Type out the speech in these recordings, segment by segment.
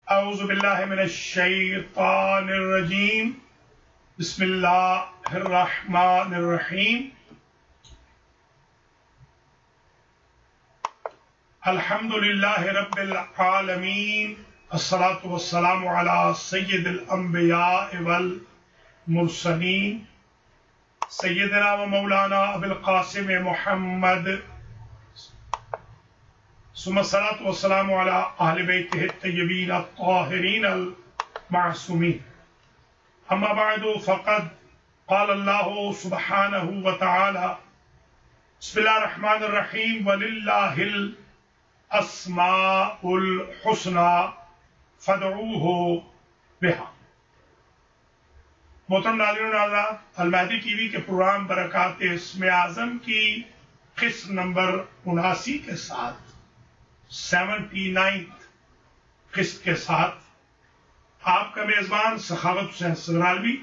اعوذ باللہ من الشیطان الرجیم بسم اللہ الرحمن الرحیم الحمد للہ رب العالمین الصلاة والسلام علی سید الانبیاء والمرسلین سیدنا و مولانا ابو القاسم محمد ثم الصلاة والسلام على اہل بیتہ الطیبین الطاہرین المعصومین اما بعد فقد قال اللہ سبحانہ وتعالی بسم اللہ الرحمن الرحیم وللہ الاسماء الحسنى فادعوہ بہا۔ محترم ناظرین و ناظرات، المہدی ٹی وی کے پروگرام برکات اسم اعظم کی قسط نمبر 79 کے ساتھ 79th قسط کے ساتھ آپ کا میزبان سخاوت حسین سگرالوی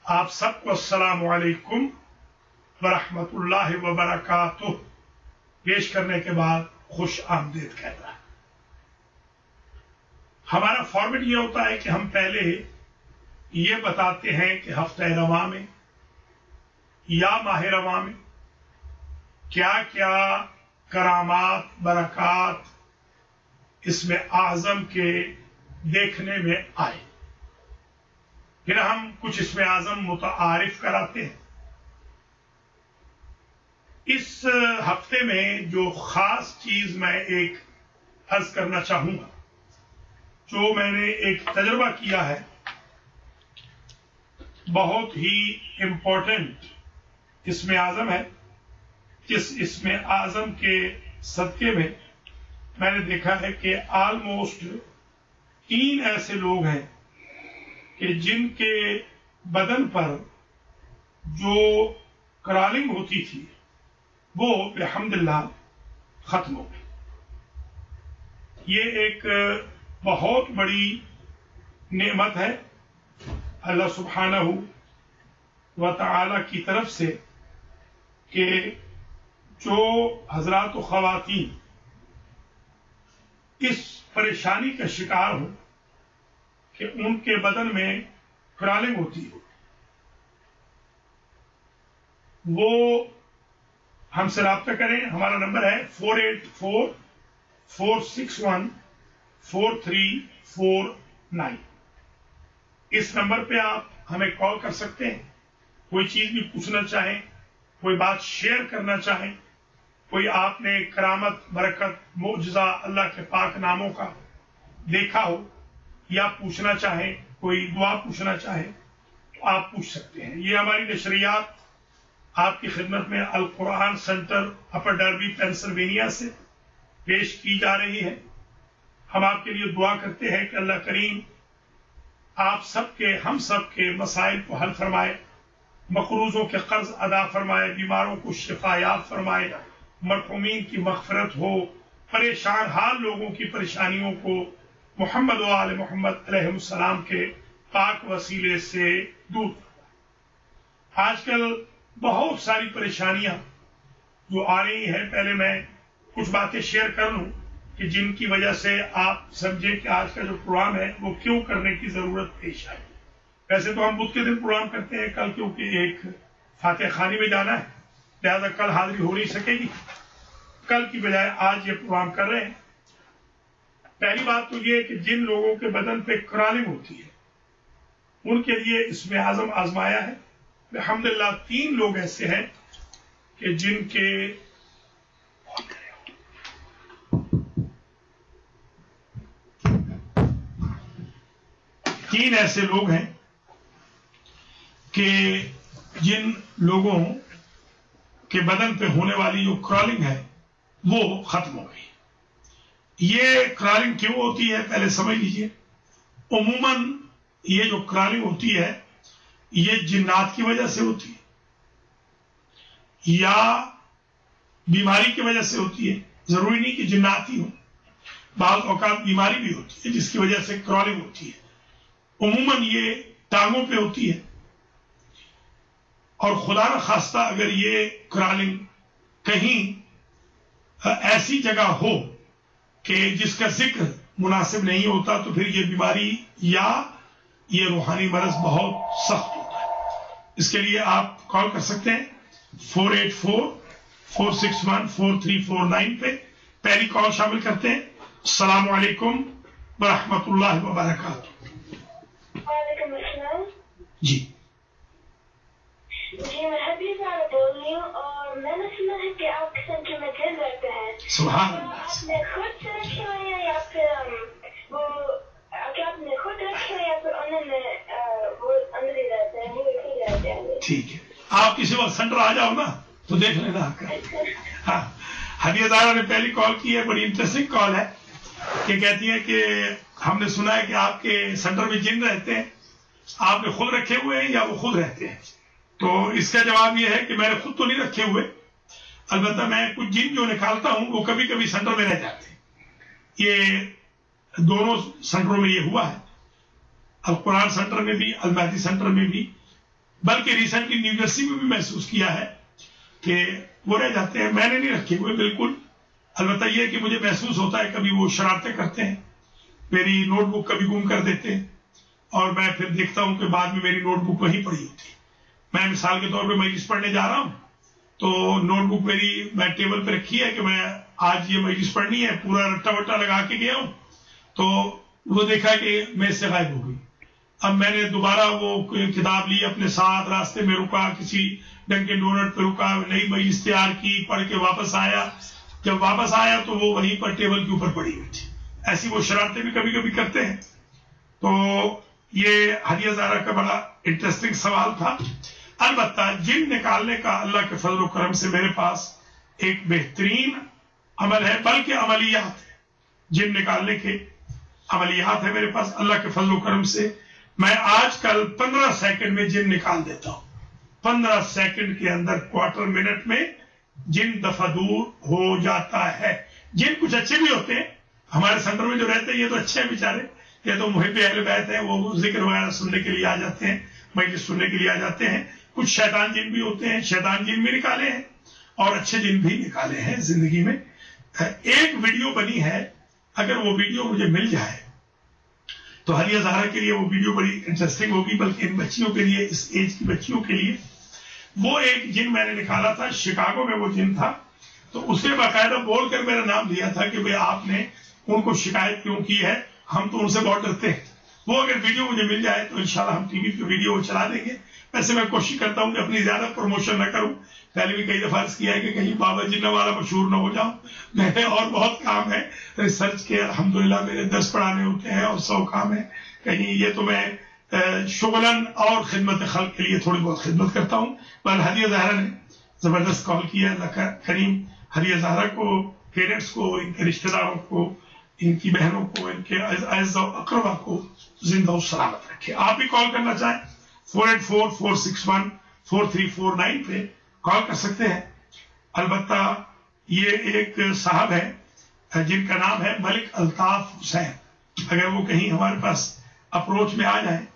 آپ سب کو السلام علیکم ورحمۃ اللہ وبرکاتہ پیش کرنے کے بعد خوش آمدید کہتا ہے۔ ہمارا فارمیٹ یہ ہوتا ہے کہ ہم پہلے یہ بتاتے ہیں کہ ہفتہ رواں میں یا ماہ رواں میں کیا کیا کرامات برکات اسم اعظم کے دیکھنے میں آئے، پھر ہم کچھ اسم اعظم متعارف کراتے ہیں۔ اس ہفتے میں جو خاص چیز میں ایک عرض کرنا چاہوں گا، جو میں نے ایک تجربہ کیا ہے، بہت ہی امپورٹنٹ اسم اعظم ہے، جس اسم اعظم کے صدقے میں میں نے دیکھا ہے کہ آلموسٹ 3 ایسے لوگ ہیں کہ جن کے بدن پر جو کرالنگ ہوتی تھی وہ الحمدللہ ختم ہو گئی۔ یہ ایک بہت بڑی نعمت ہے اللہ سبحانہ و تعالی کی طرف سے کہ جو حضرات و خواتین اس پریشانی کا شکار ہوں کہ ان کے بدن میں کرالنگ ہوتی ہو، وہ ہم سے رابطہ کریں۔ ہمارا نمبر ہے 484-461-4349۔ اس نمبر پہ آپ ہمیں کال کر سکتے ہیں، کوئی چیز بھی پوچھنا چاہیں، کوئی بات شیئر کرنا چاہیں، کوئی آپ نے کرامت برکت معجزہ اللہ کے پاک ناموں کا دیکھا ہو یا پوچھنا چاہیں، کوئی دعا پوچھنا چاہیں تو آپ پوچھ سکتے ہیں۔ یہ ہماری نشریات آپ کی خدمت میں القرآن سینٹر اپر ڈربی پینسلوینیا سے پیش کی جا رہی ہے۔ ہم آپ کے لیے دعا کرتے ہیں کہ اللہ کریم آپ سب کے ہم سب کے مسائل کو حل فرمائے، مقروضوں کے قرض ادا فرمائے، بیماروں کو شفا یاب فرمائے، مرحومین کی مغفرت ہو، پریشان حال لوگوں کی پریشانیوں کو محمد و آل محمد علیہ السلام کے پاک وسیلے سے دور فرمائے۔ آج کل بہت ساری پریشانیاں جو آ رہی ہیں، پہلے میں کچھ باتیں شیئر کر لوں کہ جن کی وجہ سے آپ سمجھیں کہ آج کا جو پروگرام ہے وہ کیوں کرنے کی ضرورت پیش آئی۔ ویسے تو ہم بدھ کے دن پروگرام کرتے ہیں، کل کیونکہ ایک فاتح خانی میں جانا ہے لہذا کل حاضری ہو نہیں سکے گی، کل کی بجائے آج یہ پروگرام کر رہے ہیں۔ پہلی بات تو یہ کہ جن لوگوں کے بدن پہ کرالنگ ہوتی ہے ان کے لیے اسم اعظم آزمایا ہے۔ الحمدللہ 3 لوگ ایسے ہیں کہ جن کے ایسے لوگ ہیں کہ جن لوگوں کے بدن پہ ہونے والی جو کرالنگ ہے وہ ختم ہو گئی۔ یہ کرالنگ کیوں ہوتی ہے پہلے سمجھ لیجئے۔ عموماً یہ جو کرالنگ ہوتی ہے یہ جنات کی وجہ سے ہوتی ہے یا بیماری کی وجہ سے ہوتی ہے، ضروری نہیں کہ جنات ہی ہوں، بعض اوقات بیماری بھی ہوتی ہے جس کی وجہ سے کرالنگ ہوتی ہے۔ عموماً یہ ٹانگوں پہ ہوتی ہے، اور خدا نخواستہ اگر یہ کرالنگ کہیں ایسی جگہ ہو کہ جس کا ذکر मुनासिब नहीं होता तो फिर ये बीमारी या ये रूहानी मरज बहुत सख्त होता है। इसके लिए आप कॉल कर सकते हैं 484-461-4349 पे। पहली कॉल शामिल करते हैं। अस्सलाम वालेकुम व रहमतुल्लाहि व बरकातुहू। वालेकुम अस्सलाम। जी जी, मैं हबीबा बोल रही हूँ और मैंने सुना है कि आपके सेंटर में जिन रहते हैं। सुभान तो अल्लाह। आपने खुद से रखे हुए हैं या फिर वो क्या आपने खुद रखे हैं या फिर उन्होंने वो अंदर ही रहते हैं, वो खुद रहते हैं? ठीक है, आप किसी वक्त सेंटर आ जाओ ना तो देख लेना आपका। हाँ, हदीदारा ने पहली कॉल की है, बड़ी इंटरेस्टिंग कॉल है कि कहती है कि हमने सुना है कि आपके सेंटर में जिन रहते हैं, आपने खुद रखे हुए हैं या वो खुद रहते हैं? तो इसका जवाब ये है कि मैंने खुद तो नहीं रखे हुए, अलबत्ता मैं कुछ जिन जो निकालता हूं वो कभी कभी सेंटर में रह जाते हैं। ये दोनों सेंटरों में ये हुआ है, अल कुरान सेंटर में भी, अल महदी सेंटर में भी, बल्कि रिसेंटली न्यू जर्सी में भी महसूस किया है कि वो रह जाते हैं। मैंने नहीं रखे हुए बिल्कुल, अलबत्ता ये कि मुझे महसूस होता है कभी वो शरारतें करते हैं, मेरी नोटबुक कभी गुम कर देते हैं और मैं फिर देखता हूं कि बाद में मेरी नोटबुक वहीं पड़ी होती है। मैं मिसाल के तौर पे मजलिस पढ़ने जा रहा हूं तो नोटबुक मेरी मैं टेबल पे रखी है कि मैं आज ये मजलिस पढ़नी है, पूरा रट्टा वट्टा लगा के गया हूं, तो वो देखा कि मैं इससे गायब हो गई। अब मैंने दोबारा वो किताब ली अपने साथ, रास्ते में रुका, किसी डंकिन डोनट पे रुका, नई मजलिस तैयार की, पढ़ के वापस आया। जब वापस आया तो वो वहीं पर टेबल के ऊपर पड़ी हुई थी। ऐसी वो शरारतें भी कभी कभी करते हैं। तो ये हदिया ज़ारा का बड़ा इंटरेस्टिंग सवाल था। अलबत्ता जिन निकालने का अल्लाह के फजल व करम से मेरे पास एक बेहतरीन अमल है, बल्कि अमलियात है। जिन निकालने के अमलियात है मेरे पास अल्लाह के फजल व करम से। मैं आजकल 15 सेकंड में जिन निकाल देता हूं। 15 सेकंड के अंदर, क्वार्टर मिनट में जिन दफा दूर हो जाता है। जिन कुछ अच्छे भी होते हैं, हमारे सेंटर में जो रहते हैं ये तो अच्छे हैं बेचारे, ये तो मुहिब अहले बैत हैं, वो जिक्र वगैरह सुनने के लिए आ जाते हैं, मजलिस सुनने के लिए आ जाते हैं। कुछ शैतान जिन भी होते हैं, शैतान जिन भी निकाले हैं और अच्छे जिन भी निकाले हैं जिंदगी में। एक वीडियो बनी है, अगर वो वीडियो मुझे मिल जाए तो हदिया ज़ाहरा के लिए वो वीडियो बड़ी इंटरेस्टिंग होगी, बल्कि इन बच्चियों के लिए, इस एज की बच्चियों के लिए। वो एक जिन मैंने निकाला था, शिकागो में वो जिन था, तो उसने बाकायदा बोलकर मेरा नाम लिया था कि भाई आपने उनको शिकायत क्यों की है, हम तो उनसे बहुत डरते हैं। वो अगर वीडियो मुझे मिल जाए तो इंशाल्लाह हम टीवी पे वीडियो चला देंगे। वैसे मैं कोशिश करता हूं कि अपनी ज्यादा प्रमोशन न करूं, पहले भी कई दफा किया है कि कहीं बाबा जिन्ना वाला मशहूर न हो जाऊं। मेरे और बहुत काम है रिसर्च के, अल्हम्दुलिल्लाह मेरे 10 पढ़ाने होते हैं और 100 काम है। कहीं ये तो मैं शुगलन और खिदमत खल्क के लिए थोड़ी बहुत खिदमत करता हूं। पर हदिया ज़ाहरा ने जबरदस्त कॉल किया। अल्लाह करीम हदिया ज़ाहरा को, पेरेंट्स को, इनके रिश्तेदारों को, इनकी बहनों को, इनके अज़्ज़ा व अक़रबा को जिंदा और सलामत रखे। आप भी कॉल करना चाहें 484-461-4349 पे कॉल कर सकते हैं। अलबत्ता ये एक साहब है जिनका नाम है मलिक अल्ताफ हुसैन। अगर वो कहीं हमारे पास अप्रोच में आ जाए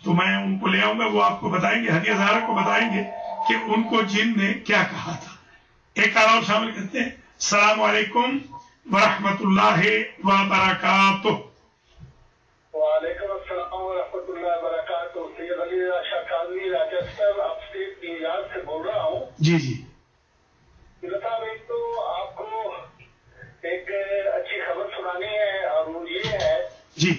तो मैं उनको ले आऊंगा, वो आपको बताएंगे, हदिया ज़ाहरा को बताएंगे कि उनको जिन ने क्या कहा था। एक और शामिल करते हैं। अस्सलाम वालेकुम व रहमतुल्लाहि व बरकातुहू। वालेकुम अस्सलाम व रहमतुल्लाहि व बरकातुहू। सैयद अली राशा काज़मी राजस्थान अपस्टेट न्यूयॉर्क से बोल रहा हूँ। जी जी साहब, एक तो आपको एक अच्छी खबर सुनानी है और वो ये है जी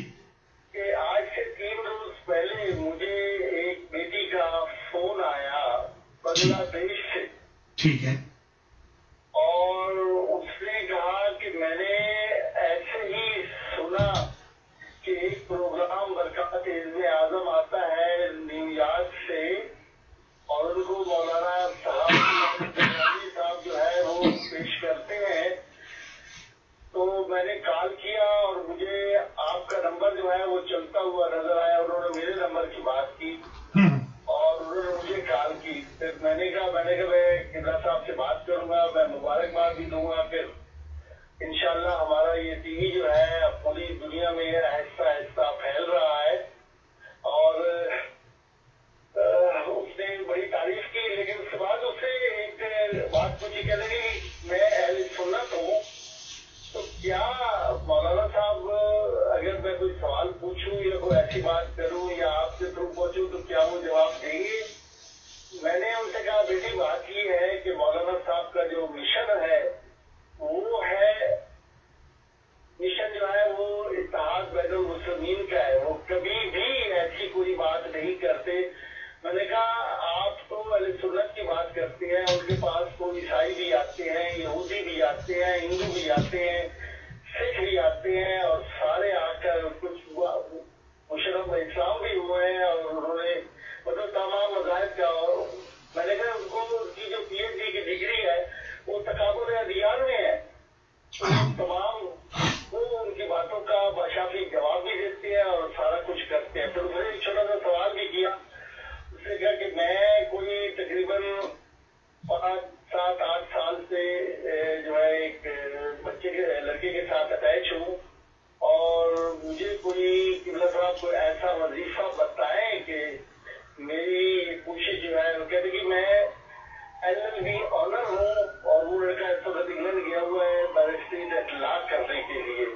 कि आज से 3 रोज पहले मुझे एक बेटी का फोन आया बांग्लादेश से। ठीक है। और उसने कहा कि मैंने ऐसे ही सुना कि एक प्रोग्राम बरकत इल्म आजम आता है न्यूयॉर्क से और उनको मौलाना साहब जो है वो पेश करते हैं। तो मैंने कॉल किया और मुझे आपका नंबर जो है वो चलता हुआ नजर आया। उन्होंने मेरे नंबर की बात की और उन्होंने मुझे कॉल की। फिर मैंने कहा मैं किबला साहब से बात करूंगा, मैं मुबारकबाद भी दूंगा। फिर इंशाल्लाह हमारा ये टीवी जो है पूरी दुनिया में आहिस्ता आहिस्ता फैल रहा है। और उसने बड़ी तारीफ की, लेकिन उसके बाद उससे एक बात पूछी, कहने लगी मैं अहले सुन्नत हूँ, तो क्या मौलाना साहब ऐसी बात करूं या आपके थ्रू पहुंचूं तो क्या वो जवाब देंगे? मैंने उनसे कहा बेटी बात ये है कि मौलाना साहब का जो मिशन है वो है, मिशन जो है वो इत्तेहाद बैनुल मुस्लिमीन का है। वो कभी भी ऐसी कोई बात नहीं करते। मैंने कहा आप तो अहले सुन्नत की बात करते हैं, उनके पास तो ईसाई भी आते हैं, यहूदी भी आते हैं, हिंदू भी आते हैं, सिख भी आते हैं और सारे आकर कुछ मुशर्रफ इस्लाम भी हुए हैं और उन्होंने मतलब तमाम मज़ाहिब का। और मैंने कहा उनको उनकी जो PhD की डिग्री है वो तकाबुल अदियान में है। तमाम वो उनकी बातों का बाशाफी जवाब भी देते हैं और सारा कुछ करते हैं। फिर मुझे एक छोटा सा सवाल भी किया, उसने कहा कि मैं कोई तकरीबन 5, 7, 8 साल से जो है एक लड़के के साथ अटैच हूँ और मुझे कोई किबला साहब कोई ऐसा वजीफा बताएं कि मेरी कोशिश जो है, वो कहते कि मैं LLB ऑनर हूँ और वो लड़का इस वक्त इंग्लैंड गया हुआ है बैरिस्ट्रेट लॉ करने के लिए।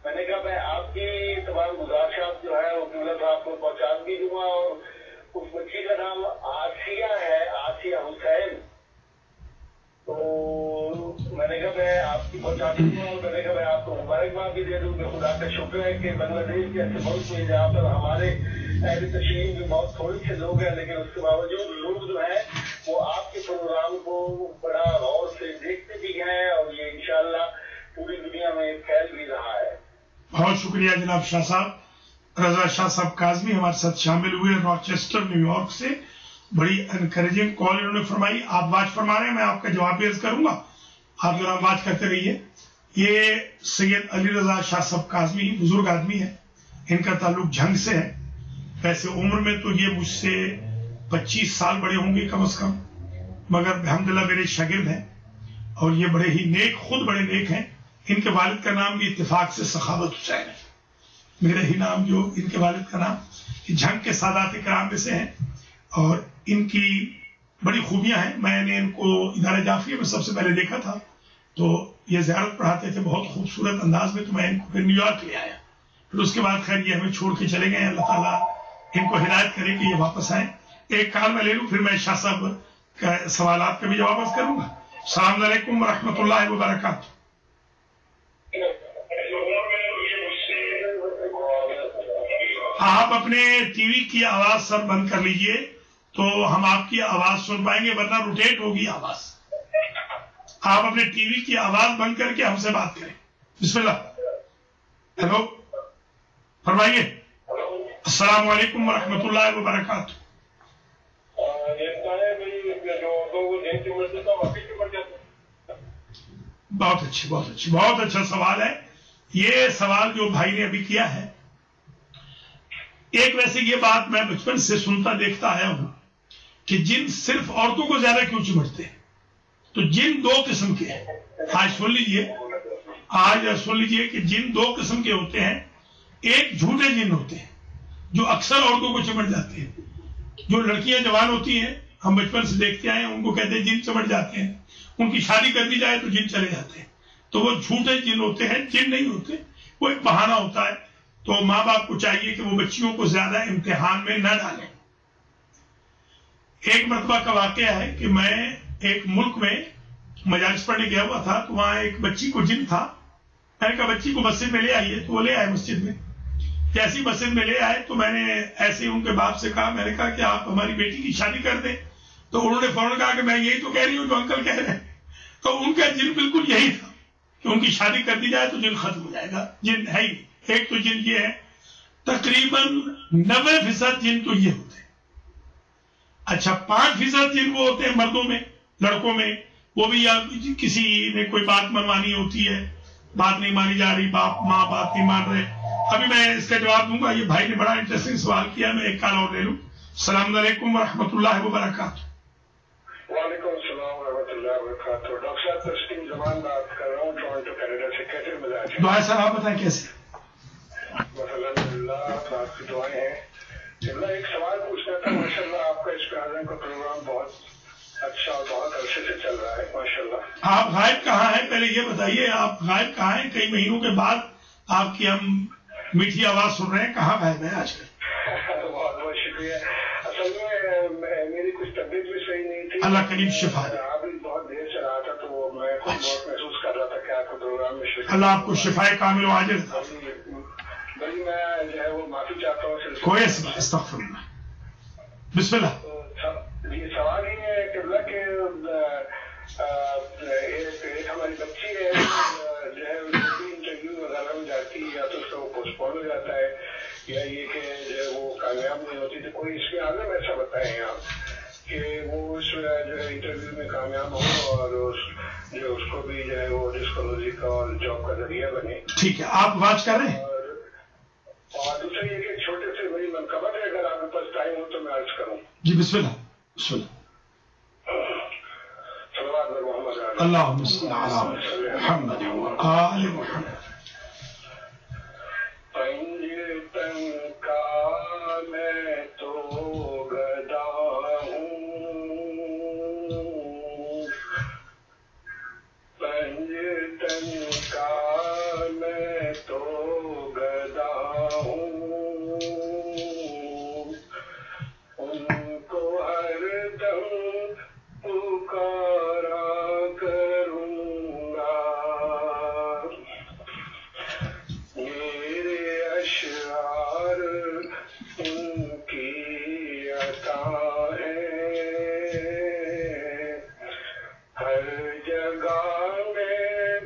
मैंने कहा मैं आपकी तमाम गुजारिशात जो है वो किबला साहब को पहुँचा भी दूंगा। और उस बच्ची का नाम आसिया है, आसिया हुसैन। तो मैंने कहा मैं आपकी पहुँचा दूंगा और मैंने कहा मैं आपको मुबारकबाद भी दे दूंगा। खुदा का शुक्र है कि बांग्लादेश के ऐसे मुल्क में जहाँ पर हमारे अहले तशरीह भी बहुत थोड़े से लोग हैं, लेकिन उसके बावजूद लोग जो है वो आपके प्रोग्राम को बड़ा गौर से देखते भी हैं और ये इंशाल्लाह पूरी दुनिया में फैल भी रहा है। बहुत शुक्रिया जनाब शाह साहब। रजा शाह साहब काजमी हमारे साथ शामिल हुए रॉचेस्टर न्यूयॉर्क से। बड़ी एनकरेजिंग कॉल इन्होंने फरमाई। आप बात फरमा रहे हैं, मैं आपका जवाब भी अर्ज करूंगा, आप जरा बात करते रहिए। ये सैयद अली रजा शाह साहब काजमी बुजुर्ग आदमी है, इनका ताल्लुक झंग से है। वैसे उम्र में तो ये मुझसे 25 साल बड़े होंगे कम से कम, मगर अल्हम्दुलिल्लाह मेरे शागिर्द हैं और ये बड़े ही नेक, खुद बड़े नेक हैं। इनके वालिद का नाम भी इत्तेफाक से सखावत हुसैन है, मेरा ही नाम जो इनके वालिद का नाम झंग के सादात इकराम में से हैं और इनकी बड़ी खूबियां हैं। मैंने इनको इदारा जाफिया में सबसे पहले देखा था तो ये ज़ियारत पढ़ाते थे बहुत खूबसूरत अंदाज में, तो मैं इनको फिर न्यूयॉर्क ले आया। फिर उसके बाद खैर ये हमें छोड़ के चले गए। अल्लाह ताला इनको हिदायत करे कि ये वापस आए। एक कार में ले लूं, फिर मैं शाह साहब का सवालात का भी जवाब करूंगा। अस्सलाम वालेकुम व रहमतुल्लाहि व बरकातहू। आप अपने टीवी की आवाज सर बंद कर लीजिए तो हम आपकी आवाज सुन पाएंगे, वरना रोटेट होगी आवाज। आप अपने टीवी की आवाज बंद करके हमसे बात करें। बिस्मिल्लाह। हेलो, फरमाइए। अस्सलाम वालेकुम व रहमतुल्लाहि व बरकातहू। बहुत अच्छी, बहुत अच्छी, बहुत अच्छा सवाल है। ये सवाल जो भाई ने अभी किया है, एक वैसे ये बात मैं बचपन से सुनता देखता आया हूं कि जिन सिर्फ औरतों को ज्यादा क्यों चिमटते हैं, तो जिन 2 किस्म के हैं, आज सुन लीजिए कि जिन 2 किस्म के होते हैं। एक झूठे जिन होते हैं जो अक्सर औरतों को चिमट जाते हैं। जो लड़कियां जवान होती हैं, हम बचपन से देखते आए हैं, उनको कहते हैं जिन चिमट जाते हैं। उनकी शादी कर दी जाए तो जिन चले जाते हैं। तो वो झूठे जिन होते हैं, जिन नहीं होते, वो एक बहाना होता है। तो माँ बाप को चाहिए कि वो बच्चियों को ज्यादा इम्तिहान में न डालें। एक मरतबा का वाकया है कि मैं एक मुल्क में मजालिस पढ़ने गया हुआ था, तो वहां एक बच्ची को जिन था। मैंने कहा बच्ची को मस्जिद में ले आइए, तो वो ले आए मस्जिद में। जैसी मस्जिद में ले आए तो मैंने ऐसे ही उनके बाप से कहा, मैंने कहा कि आप हमारी बेटी की शादी कर दें। तो उन्होंने फौरन कहा कि मैं यही तो कह रही हूँ जो अंकल कह रहे हैं। तो उनका जिन बिल्कुल यही था कि उनकी शादी कर दी जाए तो जिन खत्म हो जाएगा। जिन है ही एक, तो जिन ये है तकरीबन 90% जिन तो ये होते हैं। अच्छा, 5% जिन वो होते हैं मर्दों में, लड़कों में। वो भी या किसी ने कोई बात मनवानी होती है, बात नहीं मानी जा रही, बाप माँ बात नहीं मान रहे। अभी मैं इसका जवाब दूंगा। ये भाई ने बड़ा इंटरेस्टिंग सवाल किया, मैं एक कॉल और ले लूं। अस्सलाम वालेकुम व रहमतुल्लाहि व बरकातहू। वालेकुम सलाम व रहमतुल्लाहि व बरकातहू। डॉक्टर साहब तस्लीम जमान बात कर रहा हूँ टोरंटो कनाडा से। कैसे मिजाज है? दुआ सर, आप बताएं कैसे? अल्हम्दुलिल्लाह, आपकी दुआएं हैं। एक सवाल पूछना था। माशाल्लाह आपका इस प्रोग्राम का प्रोग्राम बहुत अच्छा और बहुत अरसे से चल रहा है माशाल्लाह। आप गायब कहाँ हैं, पहले ये बताइए। आप गायब कहाँ हैं? कई महीनों के बाद आपकी हम मीठी आवाज सुन रहे हैं, कहाँ गायब है आजकल? بہت بہت شکریہ. اصل میں میری کچھ طبیعت بھی صحیح نہیں تھی. اللہ کریم شفا دے. آپ بھی بہت دیر سے رہا تھا تو میں خود بہت محسوس کر رہا تھا کہ آپ کو پروگرام میں شرکت. اللہ آپ کو شفائے کامل و عاجل. بھائی میں جو ہے وہ معافی چاہتا ہوں. کوئی استغفر اللہ. بسم اللہ. یہ سوال یہ ہے کہ ایک ہماری بچی ہے جو ہے انٹرویو وغیرہ میں جاتی ہے یا تو اس کا وہ پوسٹ پون ہو جاتا ہے یا یہ کہ جو ہے وہ کامیاب نہیں ہوتی. تو کوئی اس کے عالم ایسا بتائیں آپ کہ وہ اس جو ہے انٹرویو میں کامیاب ہو اور جو اس کو بھی جو ہے وہ رزق روزی کا اور جاب کا ذریعہ بنے. ٹھیک ہے آپ واچ کر رہے ہیں. اور دوسرا یہ کہ چھوٹے سے بڑی منقبت ہے اگر آپ کے پاس ٹائم ہو تو میں عرض کروں. جی بسم اللہ. بسم اللہ. اللهم صل على محمد وآل محمد. پنجتن کا میں تو گدا ہوں, پنجتن کا میں تو گدا ہوں, ان کو ہر دم پکارا کروں گا. میرے اشعار ان کی عطا ہے, ہر جگہ میں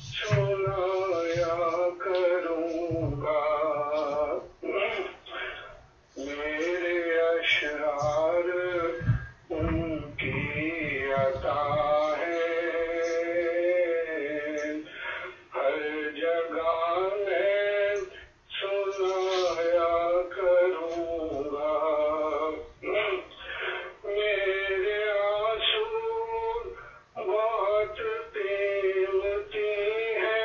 سنایا کروں گا. میرے اشعار ان کی عطا ہے, ہر جگہ میں سنایا کروں گا. میرے آنسو بہت قیمتی ہے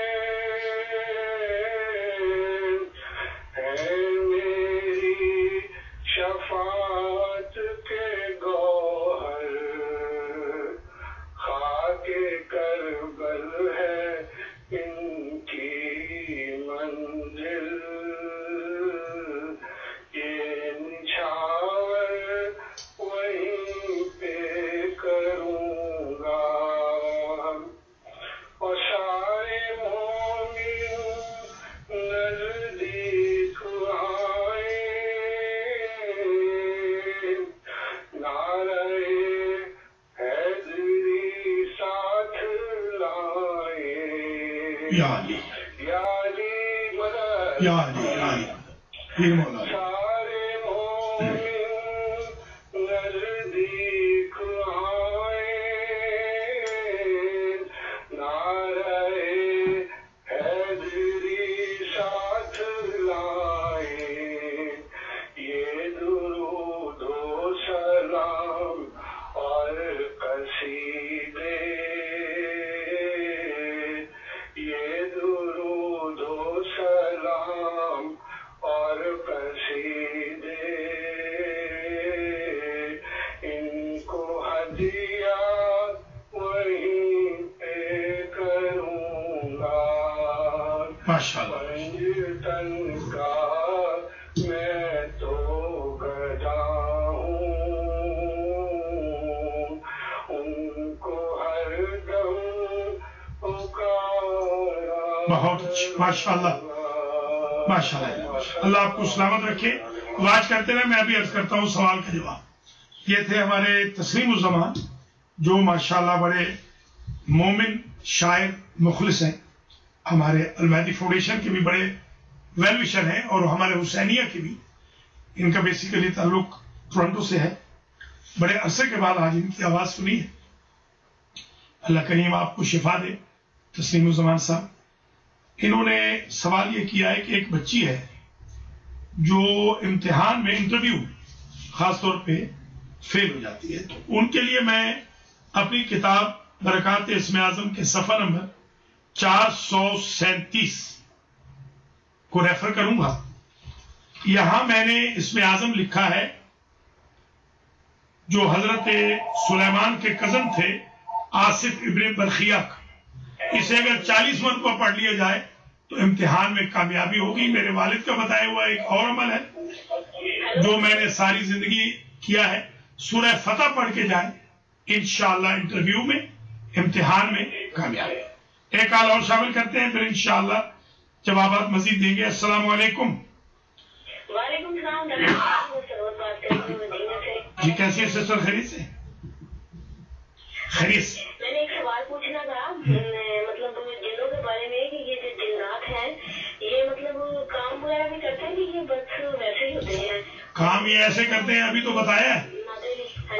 میری شفاعت کے گوہر, خاک کربل ہے ان کی منزل. یہ نچھاور وہیں پہ کروں گا, اور سارے مومن نزدیک آئے, نعرہ حیدری ساتھ لائے. یا علی یا علی مدد, یا علی یا علی پیر مولا. سارے مومن نزدیک آئے, نعرہ حیدری ساتھ لائے. یہ درود و سلام اور قصیدے, یہ درود و سلام اور قصیدے ان کو ہدیہ وہیں پہ کروں گا. ماشاءاللہ. پنجتن کا میں تو گدا ہوں, ان کو ہر دم پکارا. بہت اچھا. ماشاءاللہ ماشاءاللہ. اللہ آپ کو سلامت رکھے. واچ کرتے رہے. میں ابھی عرض کرتا ہوں سوال کا جواب. یہ تھے ہمارے تسلیم الزمان جو ماشاءاللہ بڑے مومن شاعر مخلص ہیں. ہمارے المہدی فاؤنڈیشن کے بھی بڑے ویل وشر ہیں اور ہمارے حسینیہ کے بھی. ان کا بیسیکلی تعلق ٹورنٹو سے ہے. بڑے عرصے کے بعد آج ان کی آواز سنی ہے. اللہ کریم آپ کو شفا دے. تسلیم الزمان صاحب انہوں نے سوال یہ کیا ہے کہ ایک بچی ہے جو امتحان میں انٹرویو خاص طور پہ فیل ہو جاتی ہے, تو ان کے لیے میں اپنی کتاب برکات اسم اعظم کے صفحہ نمبر 437 کو ریفر کروں گا. یہاں میں نے اسم اعظم لکھا ہے جو حضرت سلیمان کے کزن تھے آصف ابن برخیہ کا. اسے اگر 40 مرتبہ پڑھ لیا جائے तो इम्तिहान में कामयाबी होगी। मेरे वालिद का बताया हुआ एक और अमल है जो मैंने सारी जिंदगी किया है, सूरह फतह पढ़ के जाए, इंशाअल्लाह इंटरव्यू में, इम्तिहान में कामयाबी। एक कॉल और शामिल करते हैं, फिर इंशाअल्लाह जवाबात मजीद देंगे। अस्सलाम वालेकुम। वालेकुम सलाम, बात कर रही हूँ मदीना से। जी कैसी है सिस्टर, खैरियत से? खैरियत से। मैंने एक सवाल पूछना था, मतलब जिन्नों के बारे में, कि ये जो जिन्नात हैं ये मतलब काम वगैरह भी करते हैं कि ये बस वैसे ही होते हैं? काम ये ऐसे करते हैं, अभी तो बताया है,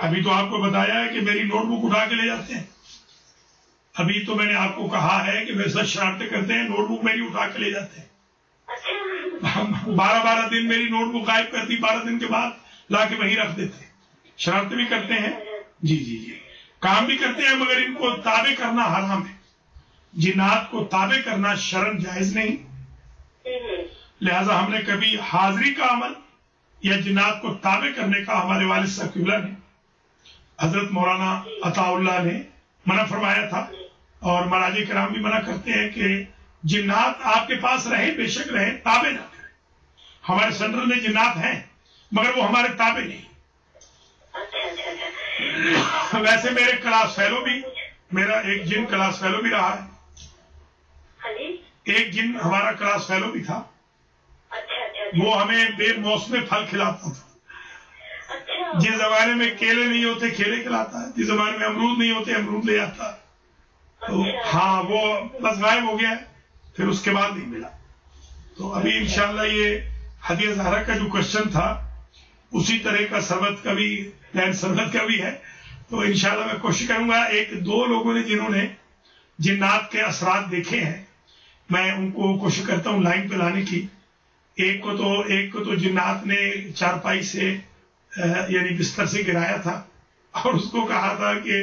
अभी तो आपको बताया है कि मेरी नोटबुक उठा के ले जाते हैं। अभी तो मैंने आपको कहा है कि वैसा शरारतें करते हैं, नोटबुक मेरी उठा के ले जाते हैं। 12-12 दिन मेरी नोटबुक गायब करती, 12 दिन के बाद लाके वहीं रख देते। शरारतें भी करते हैं, जी जी जी, काम भी करते हैं, मगर इनको ताबे करना हराम है। जिन्नात को ताबे करना शरन जायज नहीं, लिहाजा हमने कभी हाजिरी का अमल या जिन्नात को ताबे करने का हमारे वालिद साहब क़िबला ने, हजरत मौलाना अताउल्लाह ने मना फरमाया था। और महाराज किराम भी मना करते हैं कि जिन्नात आपके पास रहे, बेशक रहे, ताबे ना करें। हमारे सेंटर में जिन्नात हैं मगर वो हमारे ताबे नहीं। वैसे मेरे क्लास फेलो भी, मेरा एक जिन क्लास फेलो भी रहा है, एक जिन हमारा क्लास फेलो भी था, वो हमें बेमौसमे फल खिलाता था। जिस जमाने में केले नहीं होते केले खिलाता है, जिस जमाने में अमरूद नहीं होते अमरूद ले आता। तो हाँ, वो बस गायब हो गया है, फिर उसके बाद नहीं मिला। तो अभी इंशाल्लाह ये हदिया ज़हरा का जो क्वेश्चन था उसी तरह का सरबत का भी, सरबत का भी है। तो इंशाल्लाह मैं कोशिश करूंगा, एक दो लोगों ने जिन्होंने जिन्नात के असरात देखे हैं, मैं उनको कोशिश करता हूँ लाइन पे लाने की। एक को तो जिन्नात ने चारपाई से यानी बिस्तर से गिराया था और उसको कहा था कि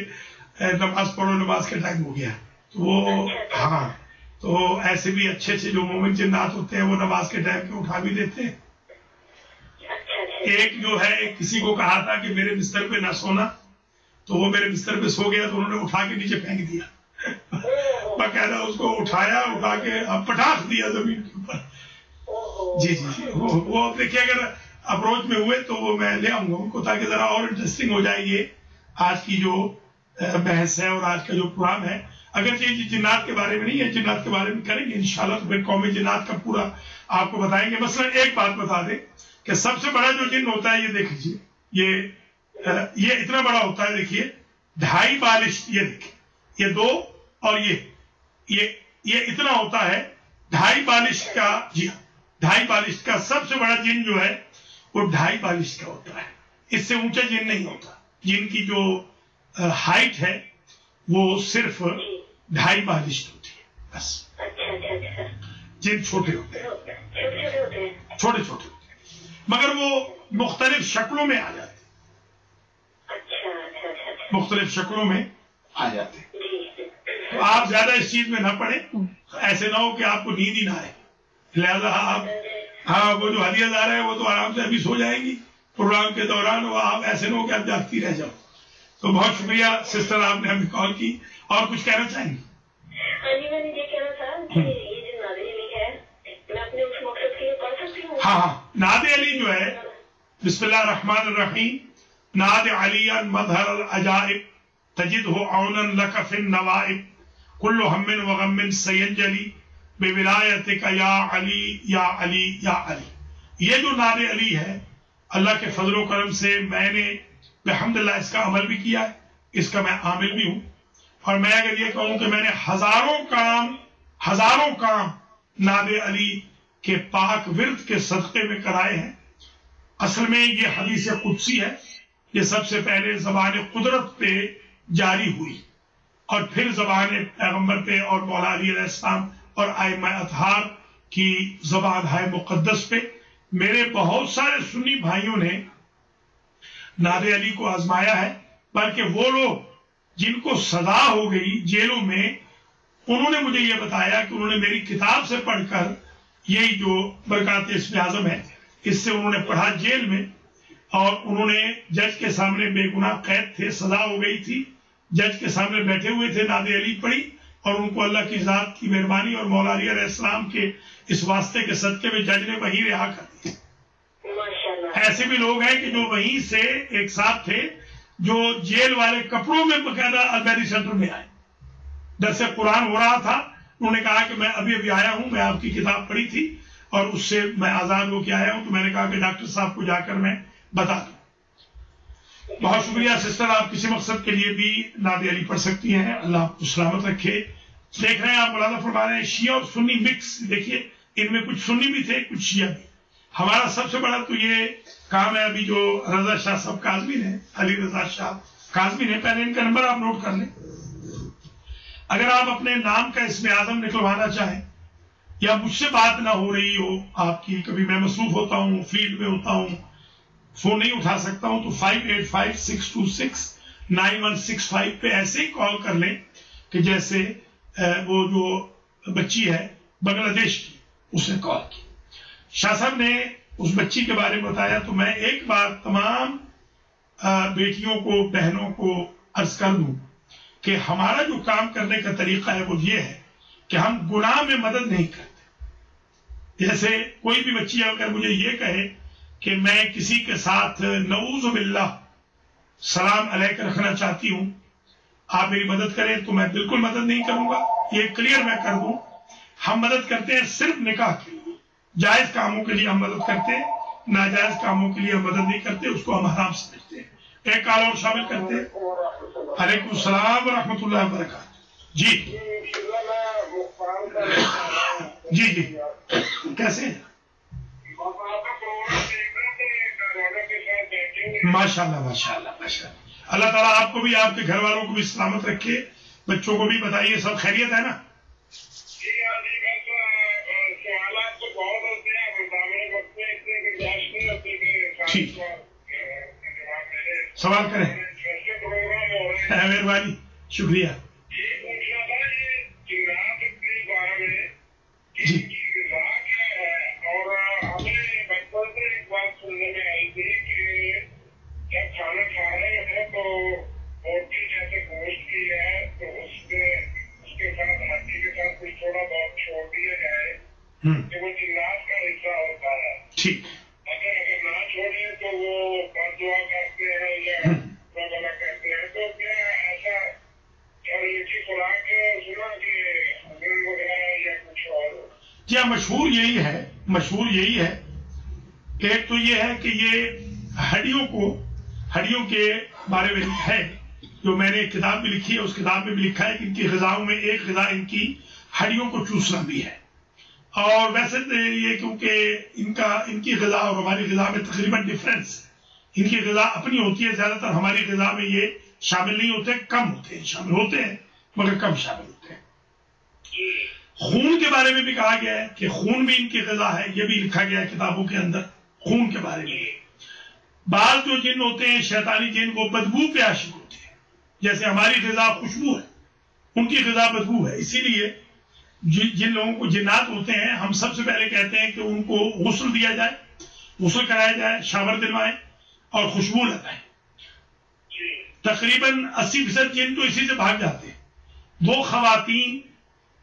नमाज पढ़ो, नमाज का टाइम हो गया। तो वो हाँ, तो ऐसे भी अच्छे अच्छे जो मोमिन जिन्नात होते हैं वो नमाज के टाइम पे उठा भी देते हैं। एक जो है किसी को कहा था कि मेरे बिस्तर पे ना सोना, तो वो मेरे बिस्तर पे सो गया, तो उन्होंने उठा के नीचे फेंक दिया। बकायदा उसको उठाया, उठा के पटाख दिया जमीन के ऊपर। जी जी जी, वो देखिए अगर अप्रोच में हुए तो वो मैं ले आऊंगा उनको, ताकि जरा और इंटरेस्टिंग हो जाए ये आज की जो बहस है और आज का जो प्रोग्राम है। अगर ये जिन्नात के बारे में नहीं है, जिन्नात के बारे में करेंगे इंशाल्लाह, तो फिर कौमी जिन्नात का पूरा आपको बताएंगे। मसलन एक बात बता दें कि सबसे बड़ा जो जिन्न होता है, ये देख लीजिए, ये इतना बड़ा होता है, देखिए 2.5 बालिश, ये देखिए, ये 2 और ये इतना होता है 2.5 बालिश का। जी हाँ, 2.5 बालिश का सबसे बड़ा जिन जो है वो 2.5 बालिश का होता है, इससे ऊंचा जिन नहीं होता। जिनकी जो हाइट है वो सिर्फ 2.5 बालिश होती है बस। जिन छोटे होते हैं, छोटे छोटे होते हैं, मगर वो मुख्तलिफ शक्लों में आ जाते हैं, मुख्तलिफ शक्लों में आ जाते हैं। तो आप ज्यादा इस चीज में ना पड़े, ऐसे ना हो कि आपको नींद ही ना आए। लिहाजा आप, हाँ, वो जो हदिया जा रहा है वो तो आराम से अभी सो जाएंगी प्रोग्राम के दौरान, वो आप ऐसे ना हो कि आप जागती रह जाओ। तो बहुत शुक्रिया सिस्टर, आपने हमें कॉल की। और कुछ कहना चाहेंगे? हाँ जी, मैंने ये कहना था कि ये जो नादे अली है, मैं अपने उस मकसद के लिए पढ़ सकती हूँ? हाँ, नादे अली जो है, बिस्मिल्लाह रहमान रहीम, नादे अलियन मजहर अजाइब तजिदहु औनन लक फिन नवाइब कुल्लु हम्मिन व गम्मिन सयंजली बेविलायतिका या अली या अली या अली। ये जो नादे अली है, अल्लाह के फजल करम से मैंने अल्हम्दुलिल्लाह इसका अमल भी किया है, इसका मैं आमिल भी हूँ। और मैं अगर ये कहूँ कि मैंने हजारों काम नादे अली के पाक विर्द के सदक़े में कराए हैं। असल में ये हदीस कुदसी है, ये सबसे पहले ज़बान कुदरत पे जारी हुई और फिर ज़बान पैगम्बर पे और मौला अली अलैहिस्सलाम और आइम्मा अतहार की ज़बान है मुक़द्दस पे। मेरे बहुत सारे सुन्नी भाइयों ने नादे अली को आजमाया है, बल्कि वो लोग जिनको सजा हो गई जेलों में, उन्होंने मुझे ये बताया कि उन्होंने मेरी किताब से पढ़कर यही जो बरक़ात इस्म आज़म है, इससे उन्होंने पढ़ा जेल में। और उन्होंने जज के सामने, बेगुनाह कैद थे, सजा हो गई थी, जज के सामने बैठे हुए थे, नादे अली पढ़ी, اور ان کو اللہ کی ذات کی مہربانی اور مولا علی علیہ السلام کے اس واسطے کے صدقے میں جج نے وہیں رہا کر دیا. ایسے بھی لوگ ہیں کہ جو وہیں سے ایک ساتھ تھے جو جیل والے کپڑوں میں باقاعدہ البیری سینٹر میں آئے. درس قرآن ہو رہا تھا, انہوں نے کہا کہ میں ابھی آیا ہوں, میں آپ کی کتاب پڑھی تھی اور اس سے میں آزاد ہو کے آیا ہوں, تو میں نے کہا کہ ڈاکٹر صاحب کو جا کر میں بتا دوں. بہت شکریہ سسٹر, آپ کسی مقصد کے لیے بھی نعت علی پڑھ سکتی ہیں, اللہ آپ کو سلامت رکھے. دیکھ رہے ہیں آپ ملاحظہ فرما رہے ہیں شیعہ اور سنی مکس. دیکھیے ان میں کچھ سنی بھی تھے کچھ شیعہ بھی. ہمارا سب سے بڑا تو یہ کام ہے ابھی جو رضا شاہ صاحب کاظمی نے, علی رضا شاہ کاظمی نے, پہلے ان کا نمبر آپ نوٹ کر لیں. اگر آپ اپنے نام کا اسم اعظم نکلوانا چاہیں یا مجھ سے بات نہ ہو رہی ہو آپ کی, کبھی میں مصروف ہوتا ہوں, فیلڈ میں ہوتا ہوں, فون نہیں اٹھا سکتا ہوں, تو 5856269165 پہ ایسے ہی کال کر لیں کہ جیسے وہ جو بچی ہے بنگلہ دیش کی, اس نے کال کی. شاہ صاحب نے اس بچی کے بارے میں بتایا. تو میں ایک بار تمام بیٹیوں کو, بہنوں کو عرض کر دوں کہ ہمارا جو کام کرنے کا طریقہ ہے وہ یہ ہے کہ ہم گناہ میں مدد نہیں کرتے. جیسے کوئی بھی بچی اگر مجھے یہ کہے کہ میں کسی کے ساتھ نعوذ باللہ سلام علیکم رکھنا چاہتی ہوں, آپ میری مدد کریں, تو میں بالکل مدد نہیں کروں گا. یہ کلیئر میں کر دوں, ہم مدد کرتے ہیں صرف نکاح کے لیے. جائز کاموں کے لیے ہم مدد کرتے ہیں, ناجائز کاموں کے لیے ہم مدد نہیں کرتے, اس کو ہم حرام سمجھتے ہیں. ایک کال اور شامل کرتے ہیں. وعلیکم السلام ورحمۃ اللہ وبرکاتہ. جی جی کیسے ہیں؟ ماشاء اللہ ماشاء اللہ ماشاء اللہ. اللہ تعالیٰ آپ کو بھی, آپ کے گھر والوں کو بھی سلامت رکھے. بچوں کو بھی بتائیے سب خیریت ہے نا؟ ٹھیک, سوال کریں. مہربانی, شکریہ. جی جب کھانا کھا رہے ہیں تو روٹی جیسے گوشت کی ہے تو اس کے ساتھ ہڈی کے ساتھ کچھ تھوڑا بہت چھوڑ دیا جائے کہ وہ جنات کا حصہ ہوتا ہے. ٹھیک. اگر نہ چھوڑیں تو وہ بد دعا کرتے ہیں یا بلا کرتے ہیں, تو کیا ایسا کی خوراک سنا کہ وغیرہ یا کچھ اور؟ کیا مشہور یہی ہے. ایک تو یہ ہے کہ یہ ہڈیوں کے بارے میں ہے, جو میں نے ایک کتاب بھی لکھی ہے, اس کتاب میں بھی لکھا ہے کہ ان کی غذاؤں میں ایک غذا ان کی ہڈیوں کو چوسنا بھی ہے. اور ویسے یہ کیونکہ ان کی غذا اور ہماری غذا میں تقریباً ڈفرینس, ان کی غذا اپنی ہوتی ہے, زیادہ تر ہماری غذا میں یہ شامل نہیں ہوتے, کم ہوتے ہیں, شامل ہوتے ہیں مگر کم شامل ہوتے ہیں. خون کے بارے میں بھی کہا گیا ہے کہ خون بھی ان کی غذا ہے, یہ بھی لکھا گیا ہے کتابوں کے اندر خون کے بارے میں. بعض جو جن ہوتے ہیں شیطانی جن, وہ بدبو پہ عاشق ہوتے ہیں. جیسے ہماری غذا خوشبو ہے, ان کی غذا بدبو ہے. اسی لیے جن لوگوں کو جنات ہوتے ہیں, ہم سب سے پہلے کہتے ہیں کہ ان کو غسل دیا جائے, غسل کرایا جائے, شاور دلوائیں اور خوشبو لگائیں. تقریباً 80% جن تو اسی سے بھاگ جاتے ہیں. وہ خواتین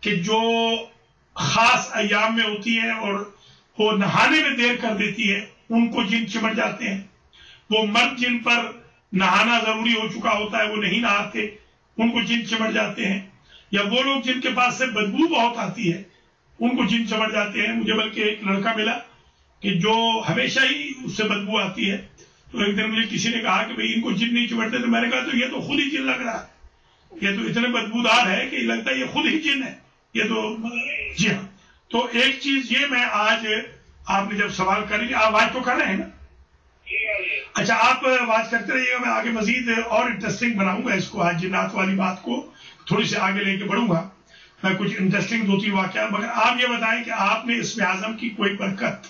کہ جو خاص ایام میں ہوتی ہیں اور وہ نہانے میں دیر کر دیتی ہے, ان کو جن چمٹ جاتے ہیں. وہ مرد جن پر نہانا ضروری ہو چکا ہوتا ہے, وہ نہیں نہاتے, ان کو جن چمٹ جاتے ہیں. یا وہ لوگ جن کے پاس سے بدبو بہت آتی ہے, ان کو جن چمٹ جاتے ہیں. مجھے بلکہ ایک لڑکا ملا کہ جو ہمیشہ ہی اس سے بدبو آتی ہے, تو ایک دن مجھے کسی نے کہا کہ بھئی ان کو جن نہیں چمٹتے, تو میں نے کہا تو یہ تو خود ہی جن لگ رہا ہے, یہ تو اتنے بدبودار ہے کہ لگتا ہے یہ خود ہی جن ہے یہ تو. جی ہاں, تو ایک چیز یہ میں آج آپ نے جب سوال کر لی, آپ آواز تو کر رہے ہیں نا؟ اچھا, آپ آواز کرتے رہیے گا, میں آگے مزید اور انٹرسٹنگ بناؤں گا اس کو. آج جنات والی بات کو تھوڑی سی آگے لے کے بڑھوں گا میں, کچھ انٹرسٹنگ 2-3 واقعات. مگر آپ یہ بتائیں کہ آپ نے اسم اعظم کی کوئی برکت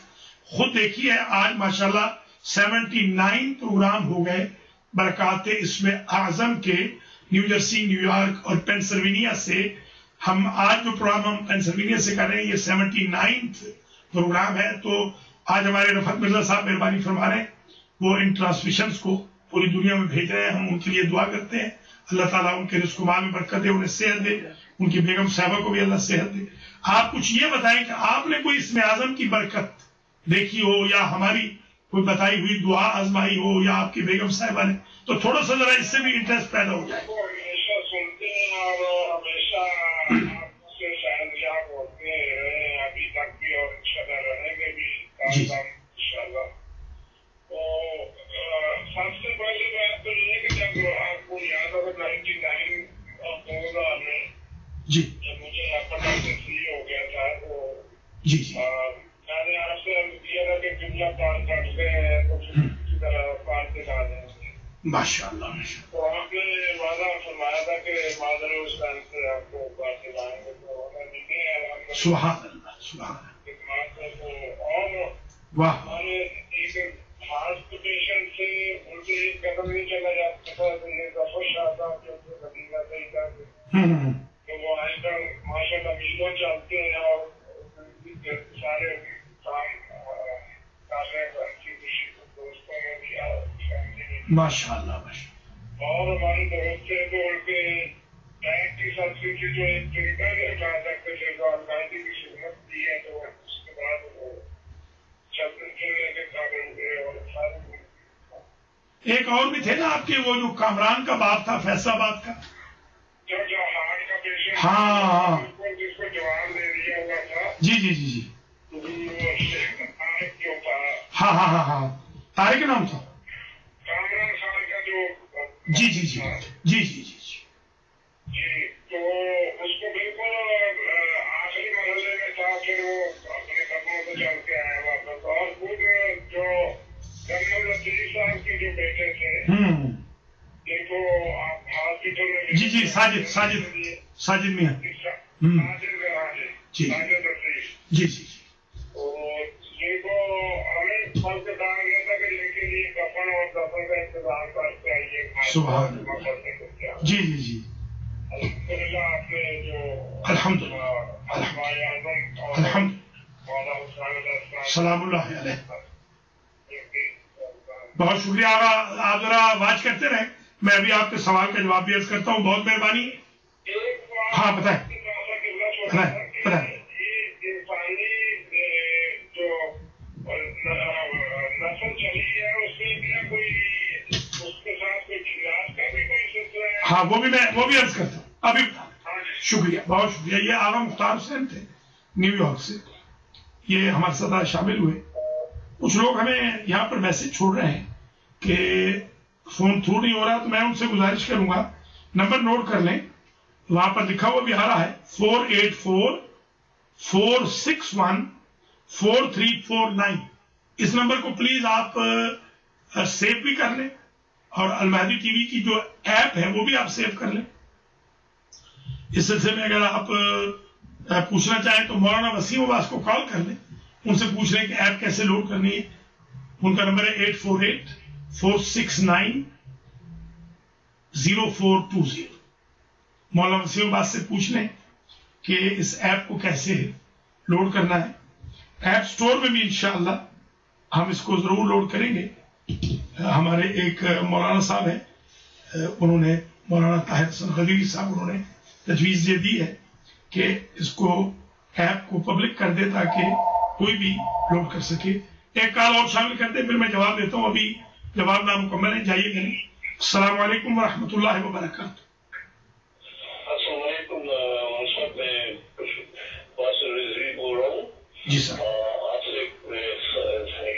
خود دیکھی ہے؟ آج ماشاءاللہ 79 پروگرام ہو گئے برکات اسم اعظم کے, نیو جرسی, نیو یارک اور پینسلوینیا سے. ہم آج جو پروگرام ہم پینسلوینیا سے کر رہے ہیں یہ 79 پروگرام ہے. تو آج ہمارے رفعت مرزا صاحب مہربانی فرما رہے ہیں, وہ ان ٹرانسمیشنز کو پوری دنیا میں بھیج رہے ہیں. ہم ان کے لیے دعا کرتے ہیں, اللہ تعالیٰ ان کے رزق و مال میں برکت دے, انہیں صحت دے, उनकी बेगम साहबा को भी अल्लाह सेहत दे। आप कुछ ये बताएं कि आपने कोई इसमें आजम की बरकत देखी हो, या हमारी कोई बताई हुई दुआ आजमाई हो, या आपकी बेगम साहबा ने, तो थोड़ा सा जरा इससे भी इंटरेस्ट पैदा हो जाए। हमेशा सुनते हैं और हमेशा आपसे शायद होते हैं अभी तक भी, और इंशाल्लाह रहेंगे भी इंशाल्लाह। तो सबसे पहले बात तो ये कि जब आपको याद होगा 99 अक्टूबर में जी जब मुझे हेपेटाइटिस सी हो गया था, तो जी मैंने आपसे किया था कि जुमला पार करते हैं तो किसी तरह पार दिला देंगे। माशाअल्लाह। तो आपने वादा फरमाया था कि मादर उस टाइम से आपको पार दिलाएंगे, तो मैंने दिए। सुभान अल्लाह, सुभान अल्लाह। और वाह। मैंने एक हार्ट पेशेंट से उनसे एक कदम नहीं चला जाता था, तो ये गफर शाह साहब जो मदीना से ही था, तो वो आजकल माशाल्लाह मीलों चलते हैं और सारे काम कर रहे हैं, अच्छी खुशी दोस्तों में भी और फैमिली में। माशाल्लाह माशाल्लाह। और हमारे दोस्त थे तो उनके बैंक की सब्सिडी जो एक तरीका नहीं उठा सकते थे, तो अलमारी की खिदमत दी है, तो उसके बाद वो चलते चलने के काबिल हुए। और सारे एक और भी थे ना आपके, वो जो कामरान का बाप था फैसलाबाद का, जो हार्ट का पेशेंट हाँ जिसको जवाब दे दिया हुआ था, जी जी जी जी, वो शेख तारिक जो था, हाँ हाँ हाँ हाँ, तारिक नाम था, कामरान साहब का जो जी जी जी जी जी जी जी, तो उसको बिल्कुल आखिरी मरहले में था, फिर वो अपने कदमों से चल के आया वापस। और खुद जो कर्नल लतीफ साहब के जो बेटे थे, देखो आप हॉस्पिटल में जी जी, साजिद साजिद साजिद मियाँ, जी जी जी, तो जिनको हमें फल से कहा गया था कि लेकिन ये कफन और दफन का इंतजाम करते आइए। सुभान जी जी जी, अल्हम्दुलिल्लाह आपने जो अल्हम्दुलिल्लाह अल्हम्दुलिल्लाह, सलामुल्लाह अलैह। बहुत शुक्रिया आगा, आप जरा वाच करते रहे, मैं अभी आपके सवाल का जवाब भी अर्ज करता हूँ, बहुत मेहरबानी। हाँ बताएं बताएं। नस्ल चली है उसमें क्या कोई उसके साथ कोई इलाज का भी कोई सिलसिला है? हाँ वो भी अर्ज करता हूँ अभी। शुक्रिया, बहुत शुक्रिया। ये आगा मुख्तार हुसैन थे न्यूयॉर्क से, ये हमारे साथ शामिल हुए। कुछ लोग हमें यहाँ पर मैसेज छोड़ रहे हैं कि फोन थ्रू नहीं हो रहा, तो मैं उनसे गुजारिश करूंगा नंबर नोट कर लें, वहां पर लिखा हुआ भी आ रहा है 484-461-4349। इस नंबर को प्लीज आप सेव भी कर लें, और अलमहदी टीवी की जो ऐप है वो भी आप सेव कर लें। इस सिलसिले में अगर आप पूछना चाहें तो मौलाना वसीम अब्बास को कॉल कर लें, उनसे पूछ लें कि ऐप कैसे लोड करनी है। उनका नंबर है 848-469-0420। मौलाना वसीम अब्बास से पूछ लें कि इस ऐप को कैसे लोड करना है। ऐप स्टोर में भी इंशाअल्लाह हम इसको जरूर लोड करेंगे। हमारे एक मौलाना साहब है, उन्होंने मौलाना ताहिर हसन खलीली साहब, उन्होंने तजवीज ये दी है कि इसको ऐप को पब्लिक कर दे ताकि कोई भी लोड कर सके। एक कॉल और शामिल कर दे, फिर मैं जवाब देता हूँ। अभी जवाब नामुकम्मल है, जाइएगा नहीं। अस्सलाम वालेकुम वरहमतुल्लाहि वबरकातुहू। जी सर। आपसे एक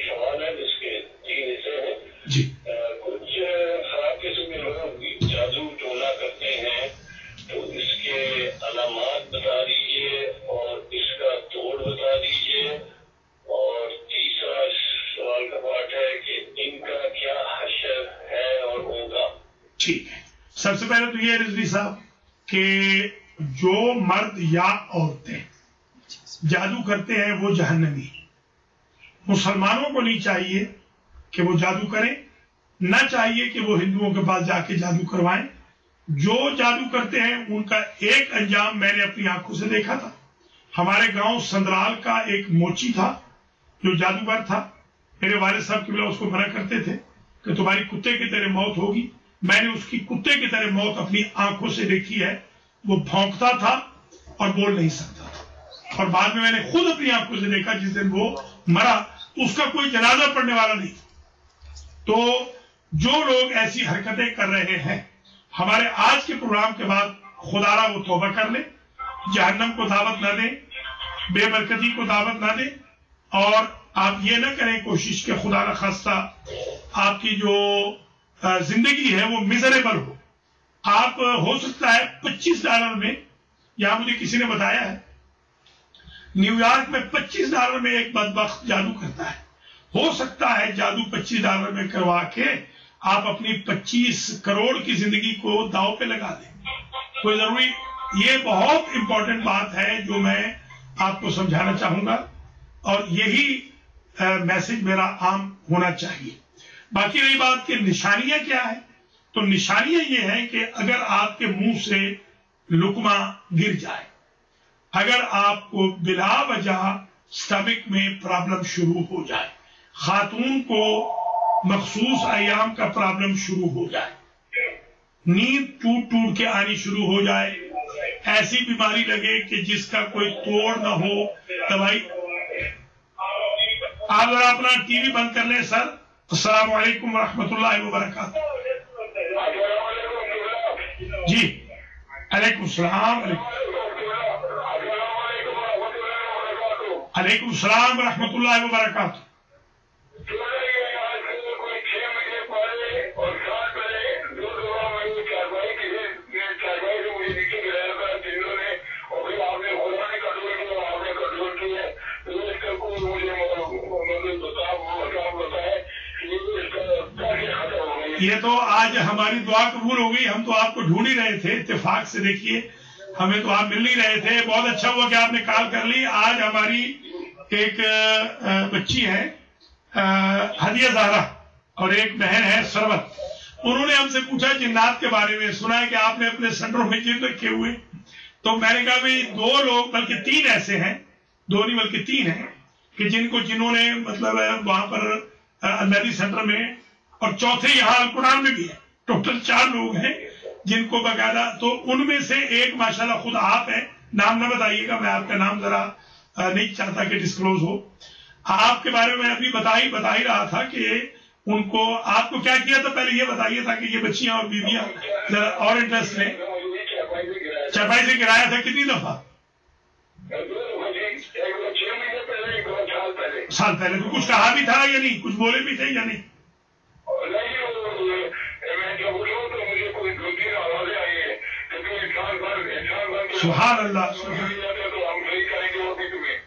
सवाल है जिसके 3 हिस्से हैं जी। कुछ खराब किस्म के लोग जादू टोना करते हैं, तो इसके अलामात बता दीजिए और इसका तोड़ बता दीजिए। और तीसरा सवाल का पार्ट है कि इनका क्या हशर है और होगा। ठीक है, सबसे पहले तो ये रिजवी साहब कि जो मर्द या औरतें जादू करते हैं वो जहन्नमी। मुसलमानों को नहीं चाहिए कि वो जादू करें, ना चाहिए कि वो हिंदुओं के पास जाके जादू करवाएं। जो जादू करते हैं उनका एक अंजाम मैंने अपनी आंखों से देखा था। हमारे गांव संदराल का एक मोची था जो जादूगर था। मेरे वालिद साहब की उसको मना करते थे कि तुम्हारी कुत्ते की तरह मौत होगी। मैंने उसकी कुत्ते की तरह मौत अपनी आंखों से देखी है। वो भौंकता था اور بول نہیں سکتا تھا، اور بعد میں نے خود اپنی آنکھوں سے دیکھا جس دن وہ مرا اس کا کوئی جنازہ پڑھنے والا نہیں تھا۔ تو جو لوگ ایسی حرکتیں کر رہے ہیں، ہمارے آج کے پروگرام کے بعد خدا را وہ توبہ کر لیں، جہنم کو دعوت نہ دیں، بے برکتی کو دعوت نہ دیں، اور آپ یہ نہ کریں کوشش کہ خدا نہ خواستہ آپ کی جو زندگی ہے وہ میزریبل ہو۔ آپ ہو سکتا ہے $25 میں، یہاں مجھے کسی نے بتایا ہے نیو یارک میں $25 میں ایک بدبخت جادو کرتا ہے، ہو سکتا ہے جادو $25 میں کروا کے آپ اپنی 25 کروڑ کی زندگی کو داؤ پہ لگا دیں۔ کوئی ضروری، یہ بہت امپورٹنٹ بات ہے جو میں آپ کو سمجھانا چاہوں گا، اور یہی میسج میرا عام ہونا چاہیے۔ باقی رہی بات کہ نشانیاں کیا ہے، تو نشانیاں یہ ہیں کہ اگر آپ کے منہ سے لقمہ گر جائے، اگر آپ کو بلا وجہ سٹمک میں پرابلم شروع ہو جائے، خاتون کو مخصوص ایام کا پرابلم شروع ہو جائے، نیند ٹوٹ ٹوٹ کے آنی شروع ہو جائے، ایسی بیماری لگے کہ جس کا کوئی توڑ نہ ہو، دوائی۔ آپ ذرا اپنا ٹی وی بند کر لیں سر۔ السلام علیکم ورحمۃ اللہ وبرکاتہ۔ جی علیکم السلام، علیکم السلام ورحمۃ اللہ وبرکاتہ۔ یہ تو آج ہماری دعا قبول ہو گئی، ہم تو آپ کو ڈھونڈ ہی رہے تھے اتفاق سے، دیکھیے ہمیں تو آپ مل نہیں رہے تھے، بہت اچھا ہوا کہ آپ نے کال کر لی۔ آج ہماری ایک بچی ہے ہدیہ زہرا، اور ایک بہن ہے سروت، انہوں نے ہم سے پوچھا جنات کے بارے میں، سنا ہے کہ آپ نے اپنے سینٹروں میں جن رکھے ہوئے، تو میں نے کہا بھائی 2 لوگ بلکہ 3 ایسے ہیں، 2 نہیں بلکہ 3 ہیں کہ جنہوں نے مطلب وہاں پر المہدی سینٹر میں، اور چوتھے یہاں القرآن میں بھی ہے، ٹوٹل 4 لوگ ہیں جن کو باقاعدہ، تو ان میں سے ایک ماشاءاللہ خود آپ ہیں، نام نہ بتائیے گا، میں آپ کا نام ذرا نہیں چاہتا کہ ڈسکلوز ہو۔ آپ کے بارے میں ابھی بتا ہی رہا تھا کہ ان کو، آپ کو کیا کیا تھا پہلے یہ بتائیے تھا کہ یہ بچیاں اور بیویاں ذرا اور انٹرسٹ لیں۔ چرپائی سے گرایا تھا کتنی دفعہ؟ سال پہلے۔ تو کچھ کہا بھی تھا یا نہیں، کچھ بولے بھی تھے یا نہیں؟ سبحان اللہ،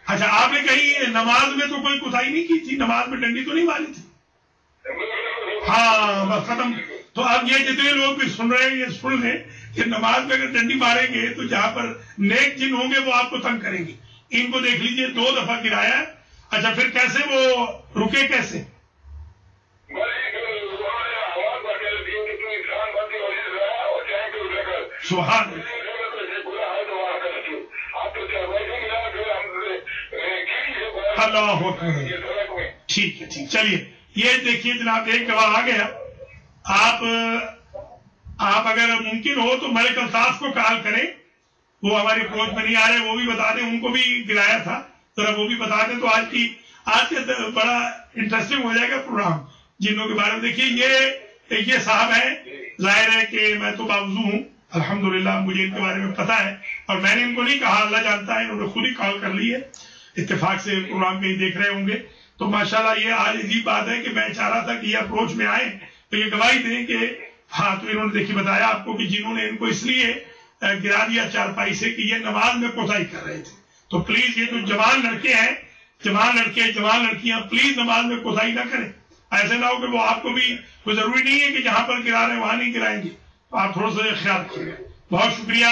اچھا آپ نے کہیں نماز میں تو کوئی کوتاہی نہیں کی تھی، نماز میں ڈنڈی تو نہیں ماری تھی؟ ہاں بس ختم۔ تو اب یہ جتنے لوگ بھی سن رہے ہیں یہ سن لیں کہ نماز میں اگر ڈنڈی ماریں گے تو جہاں پر نیک جن ہوں گے وہ آپ کو تنگ کریں گے۔ ان کو دیکھ لیجئے 2 دفعہ گرایا، اچھا پھر کیسے وہ رکے کیسے؟ سبحان اللہ، ٹھیک ہے ٹھیک، چلیے یہ دیکھیے جناب ایک گواہ آ گیا، آپ اگر ممکن ہو تو ملک الطاف کو کال کریں، وہ ہماری اپروچ میں نہیں آ رہے، وہ بھی بتا دیں، ان کو بھی گرایا تھا ذرا وہ بھی بتا دیں، تو آج کے بڑا انٹرسٹنگ ہو جائے گا پروگرام جنوں کے بارے میں۔ دیکھیے یہ صاحب ہیں، ظاہر ہے کہ میں تو باوضو ہوں الحمدللہ، مجھے ان کے بارے میں پتا ہے، اور میں نے ان کو نہیں کہا، اللہ جانتا ہے، انہوں نے خود ہی کال کر لی ہے، اتفاق سے پروگرام کہیں دیکھ رہے ہوں گے۔ تو ماشاءاللہ یہ آج عجیب بات ہے کہ میں چاہ رہا تھا کہ یہ اپروچ میں آئیں تو یہ گواہی دیں کہ ہاں، تو انہوں نے دیکھی بتایا آپ کو کہ جنہوں نے ان کو اس لیے گرا دیا چارپائی سے کہ یہ نماز میں کوتاہی کر رہے تھے۔ تو پلیز یہ جو جوان لڑکے ہیں، جوان لڑکے جوان لڑکیاں، پلیز نماز میں کوتاہی نہ کریں، ایسے نہ ہو کہ وہ آپ کو بھی، کوئی ضروری نہیں ہے کہ جہاں پر گرا رہے ہیں وہاں نہیں گرائیں گے، تو آپ تھوڑا سا خیال رکھیے گا۔ بہت شکریہ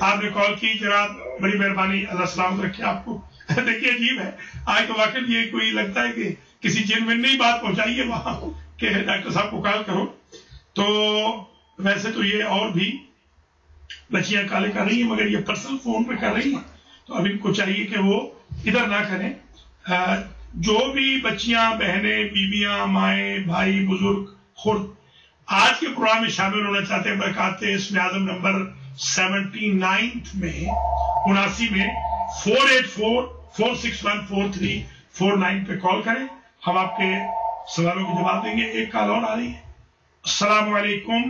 آپ نے کال کی جناب، بڑی مہربانی، اللہ سلامت رکھے آپ کو۔ دیکھیے عجیب ہے آج تو واقعی یہ کوئی لگتا ہے کہ کسی جنوین بات پہنچائی ہے وہاں کہ ڈاکٹر صاحب کو کال کرو۔ تو ویسے تو یہ اور بھی بچیاں کالیں کر رہی ہیں مگر یہ پرسنل فون پہ کر رہی ہیں، تو اب ان کو چاہیے کہ وہ ادھر نہ کریں۔ جو بھی بچیاں، بہنیں، بیویاں، مائیں، بھائی، بزرگ خود آج کے پروگرام میں شامل ہونا چاہتے ہیں، برکات اسم اعظم نمبر 79 में 79 में 484-461-4349 पे कॉल करें, हम आपके सवालों के जवाब देंगे। एक कॉल और आ रही है। अस्सलाम वालेकुम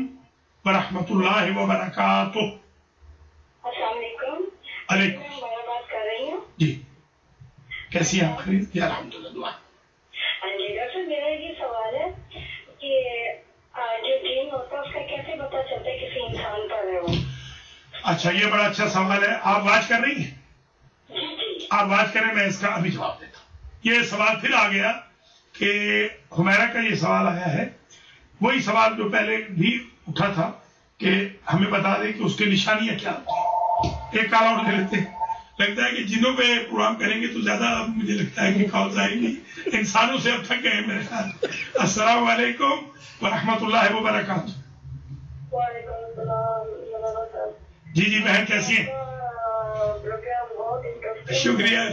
वरहमतुल्लाहि वबरकातुह। अस्सलाम वालेकुम। अलैकुम मैं बात कर रही हूँ जी, कैसी हैं आप? खरीद या अल्हम्दुलिल्लाह। हाँ जी डॉक्टर, मेरा ये सवाल है कि जो जिन होता है उसका कैसे पता चलता है किसी इंसान पर है वो? अच्छा, ये बड़ा अच्छा सवाल है। आप बात कर रही हैं? जी। आप बात करें, मैं इसका अभी जवाब देता हूँ। ये सवाल फिर आ गया कि हुमैरा का ये सवाल आया है, वही सवाल जो पहले भी उठा था कि हमें बता दें कि उसकी निशानियां क्या होती हैं। एक कॉल और ले लेते हैं। लगता है कि जिनों पे प्रोग्राम करेंगे तो ज्यादा मुझे लगता है कि कॉल्स आएंगी, इंसानों से अब थक गए मेरे ख्याल। अस्सलाम वालेकुम वरहमतुल्लाहि वबरकातुह। जी जी बहन, कैसी हैं? प्रोग्राम बहुत इंटरेस्टिंग। शुक्रिया।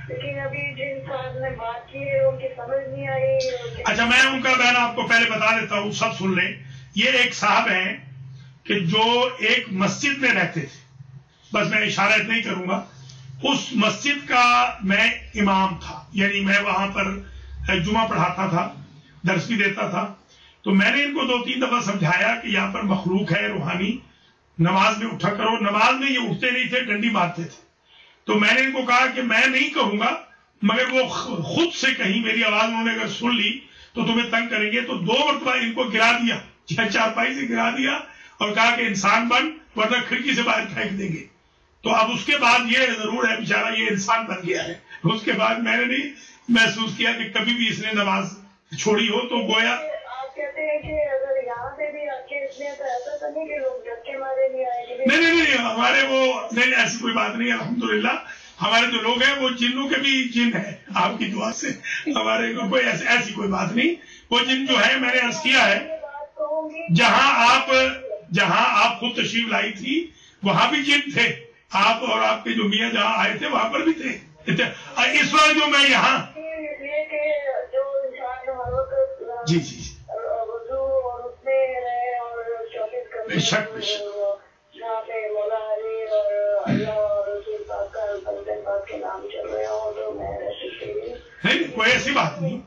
लेकिन अभी जिन साहब ने बात की है उनकी समझ नहीं आई। अच्छा, मैं उनका बहन आपको पहले बता देता हूँ, सब सुन लें। ये एक साहब हैं कि जो एक मस्जिद में रहते थे, बस मैं इशारा इतना ही करूंगा, उस मस्जिद का मैं इमाम था, यानी मैं वहां पर जुमा पढ़ाता था, दर्स भी देता था। तो मैंने इनको 2-3 दफा समझाया कि यहाँ पर मखलूक है रूहानी, नमाज में उठा करो। नमाज में ये उठते नहीं थे, डंडी मारते थे। तो मैंने इनको कहा कि मैं नहीं कहूंगा, मगर वो खुद से कहीं मेरी आवाज उन्होंने अगर सुन ली तो तुम्हें तंग करेंगे। तो 2 मरतबा इनको गिरा दिया, चारपाई से गिरा दिया और कहा कि इंसान बन वरना खिड़की से बाहर फेंक देंगे। तो अब उसके बाद ये जरूर है बेचारा, ये इंसान बन गया है। उसके बाद मैंने नहीं महसूस किया कि कभी भी इसने नमाज छोड़ी हो। तो गोया आप कहते हैं कि अगर यहाँ पे भी आपके इसमें तो ऐसा तो नहीं कि लोग झटके मारे नहीं आएंगे? नहीं, हमारे वो नहीं, ऐसी कोई बात नहीं है। अल्हम्दुलिल्लाह हमारे जो लोग हैं वो जिन्नों के भी जिन है, आपकी दुआ से हमारे को कोई ऐसी कोई बात नहीं। वो जिन जो है, मैंने अर्ज किया है, जहां आप खुद तशरीफ लाई थी वहां भी जिन थे। आप और आपके जो मियाँ जहाँ आए थे वहां पर भी थे। इस बार जो मैं यहाँ जी जी बेशक नहीं, कोई ऐसी बात नहीं।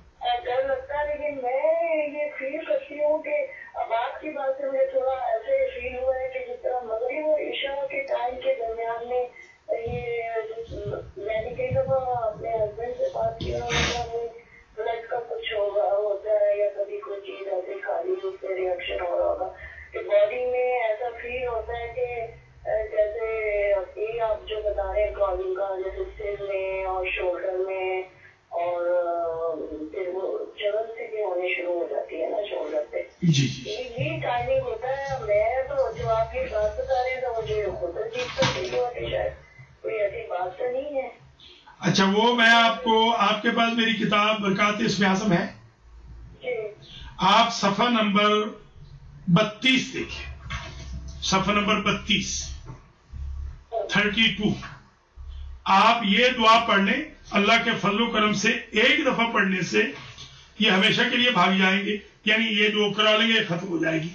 डर लगता है, लेकिन मैं ये फील करती हूँ कि अब आपकी बात से मुझे थोड़ा ऐसे फील हुआ है कि जिस तरह मगरिब और इशा के टाइम के दरमियान में ये मैंने कई दफा अपने हस्बैंड से बात किया, ब्लड का कुछ होता है या कभी कोई चीज ऐसे खा ली उससे रिएक्शन हो रहा होगा कि बॉडी में ऐसा फील होता है कि जैसे ये आप जो बता रहे हैं कॉलिंग का, जैसे सिर में और शोल्डर में और फिर वो जलन से भी होने शुरू हो जाती है ना शोल्डर पे। जी ये टाइमिंग होता है। मैं तो जो आप ये बात बता रहे हैं तो मुझे खुद अजीब सा फील हुआ कि शायद कोई ऐसी बात तो नहीं है। अच्छा, वो मैं आपको, आपके पास मेरी किताब बरकात इसमें आज़म है, आप सफा नंबर 32 देखिए, सफा नंबर 32 आप ये दुआ पढ़ लें। अल्लाह के फजल करम से एक दफा पढ़ने से ये हमेशा के लिए भाग जाएंगे, यानी ये जो करा लेंगे खत्म हो जाएगी।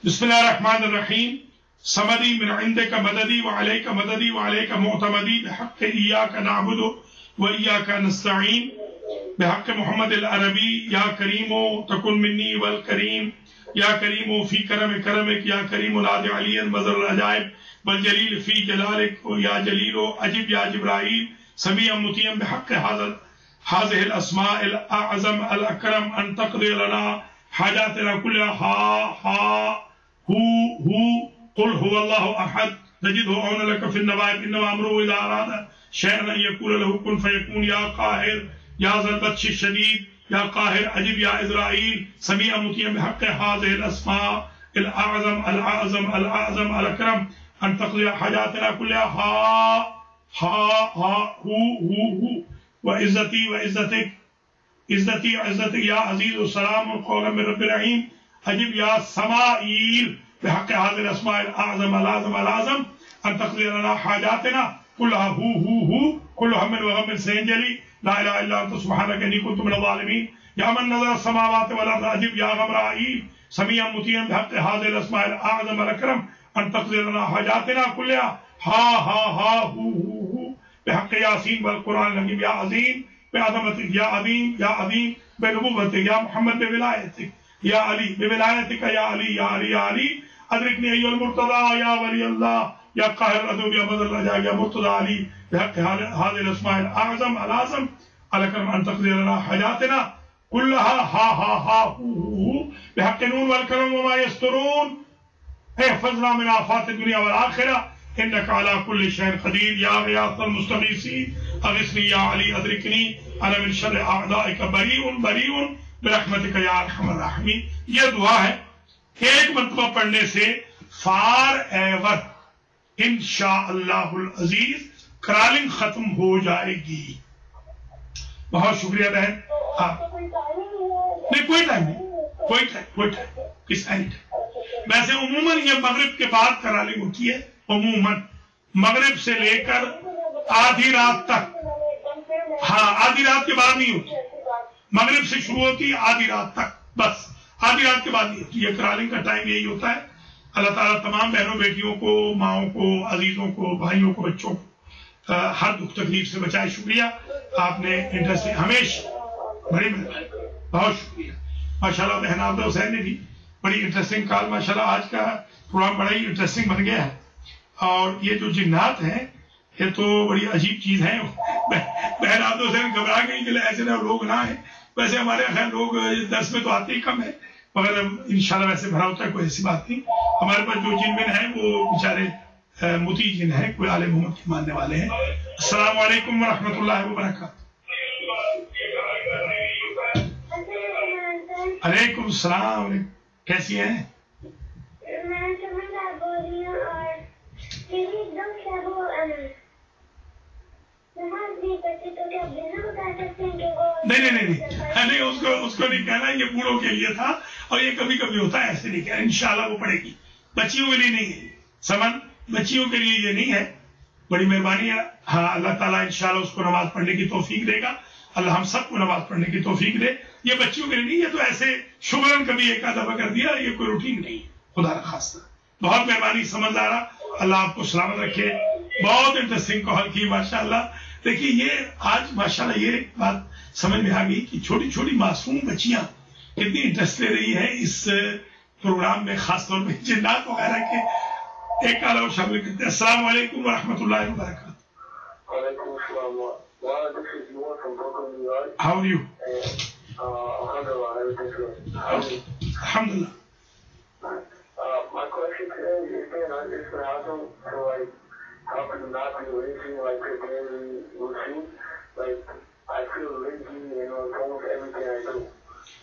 बिस्मिल्लाहिर्रहमानिर्रहीम। समदी मिन इंदिका मददी व अलैका मददी व अलैका मुअतमदी बिहक़्क़ि इय्याका नअबुदु व इय्याका नस्तईन बिहक़्क़ि मुहम्मदिल अरबी या करीमो तकुन मिन्नी वल करीम या करीमो फी करमिक या करीमो लाद अलियन मज़ल अजाइब वल जलील फी जलालिक या जलीलो अजिब या जिब्राईल समीअ मुतीअम बिहक़्क़ि हाज़िहिल अस्माइल अअज़म अल अकरम अन तक़दी लना हाजातना कुल्लहा हा हु कुल हुवल्लाहु अहद नजिदहु औन लक फिन नवाइब इन्नमा अमरुहु इज़ा अरादा शयअन अन यक़ूल लहु कुन फयकून या काहिर या ज़ल बत्शि शदीद या काहिर अजिब या इज़राईल समीअ मुतीअम बिहक़्क़ि हाज़िहिल अस्माइल अअज़म अल अअज़म अल अकरम अन तक़दी हाजातना कुल्लहा हा हु व इज़्ज़ती या अज़ीज़ सलाम क़ौलन मिन रब्बिर रहीम अजिब या समाईल बिहक़्क़ि हाज़िहिल अस्माइल अअज़म अन तक़दी लना हाजातना कुल्लहा हु कुल्लु हम्मिन व गम्मिन सयंजली ला इलाहा इल्ला अंता सुब्हानका इन्नी कुन्तु मिनज़ ज़ालिमीन या मन नज़र अस्समावाति वल अर्ज़ अजिब या गमराईल समीअ मुतीअम बिहक़्क़ि हाज़िहिल अस्माइल अअज़म अल अकरम ان تقضي لنا حاجاتنا كلها ها ها ها هو بحق ياسين والقرآن الحكيم يا عظيم بعظمتك يا عظيم يا عظيم بنبوتك يا محمد بولايتك يا علي بولايتك يا علي يا علي يا علي أدركني أيها المرتضى يا ولي الله يا قاهر الأدوب يا بدر الرجاء يا مرتضى علي بحق هذه الأسماء الأعظم الأعظم على كرم أن تقضي لنا حاجاتنا كلها ها ها ها هو بحق نون والكرم وما يسترون احفظنا من آفات الدنيا والآخرة إنك على كل شيء قدير يا غياث المستغيثين أغثني يا علي أدركني أنا من شر أعدائك بريء بريء برحمتك يا أرحم الراحمين. یہ دعا ہے ایک مرتبہ پڑھنے سے فار ایور انشاءاللہ العزیز کرالنگ ختم ہو جائے گی. بہت شکریہ بہن. ہاں نہیں کوئی ٹائم نہیں کوئی ٹائم کس اینی ٹائم. ویسے عموماً یہ مغرب کے بعد کرالنگ ہوتی ہے عموماً مغرب سے لے کر آدھی رات تک. ہاں آدھی رات کے بعد نہیں ہوتی مغرب سے شروع ہوتی آدھی رات تک بس آدھی رات کے بعد نہیں ہوتی. یہ کرالنگ کا ٹائم یہی ہوتا ہے. اللہ تعالیٰ تمام بہنوں بیٹیوں کو ماؤں کو عزیزوں کو بھائیوں کو بچوں کو ہر دکھ تکلیف سے بچائے. شکریہ آپ نے انٹرسٹ ہمیشہ بڑی مہربانی بہت شکریہ. ماشاءاللہ بہن عابدہ حسین نے بھی بڑی انٹرسٹنگ کال. ماشاءاللہ آج کا پروگرام بڑا ہی انٹرسٹنگ بن گیا ہے. اور یہ جو جنات ہیں یہ تو بڑی عجیب چیز ہے. بہن عابدہ حسین گھبرا گئی کہ ایسے نہ لوگ نہ ہیں. ویسے ہمارے خیر لوگ درس میں تو آتے ہی کم ہے مگر انشاءاللہ ویسے بھرا ہوتا ہے کوئی ایسی بات نہیں. ہمارے پاس جو جن من ہیں وہ بیچارے متی جن ہیں کوئی آل محمد کے ماننے والے ہیں. السلام علیکم ورحمۃ اللہ وبرکاتہ. علیکم السلام. کیسی ہیں؟ نہیں اس کو نہیں کہنا. یہ بوڑھوں کے لیے تھا اور یہ کبھی کبھی ہوتا ہے ایسے نہیں کہنا. انشاءاللہ وہ پڑھے گی. بچیوں کے لیے نہیں ہے سمن بچیوں کے لیے یہ نہیں ہے. بڑی مہربانی ہے. ہاں اللہ تعالیٰ انشاءاللہ اس کو نماز پڑھنے کی توفیق دے گا. اللہ ہم سب کو نماز پڑھنے کی توفیق دے. یہ بچیوں کے لیے نہیں. یہ تو ایسے شبرن کبھی ایک آدھا کر دیا. یہ کوئی روٹین نہیں خدا نہ خواستہ. بہت مہربانی سمجھدارا. اللہ آپ کو سلامت رکھے. بہت انٹرسٹنگ کال کی ماشاءاللہ. دیکھیے یہ آج ماشاءاللہ یہ بات سمجھ میں آ گئی کہ چھوٹی چھوٹی معصوم بچیاں کتنی انٹرسٹ لے رہی ہیں اس پروگرام میں خاص طور پہ جنات وغیرہ کے. ایک کال اور شامل کرتے ہیں. السلام علیکم ورحمۃ اللہ وبرکاتہ. How are you? Alhamdulillah. My question today is being understanding to like helping them not be lazy like their daily routine. Like I feel lazy, almost everything I do,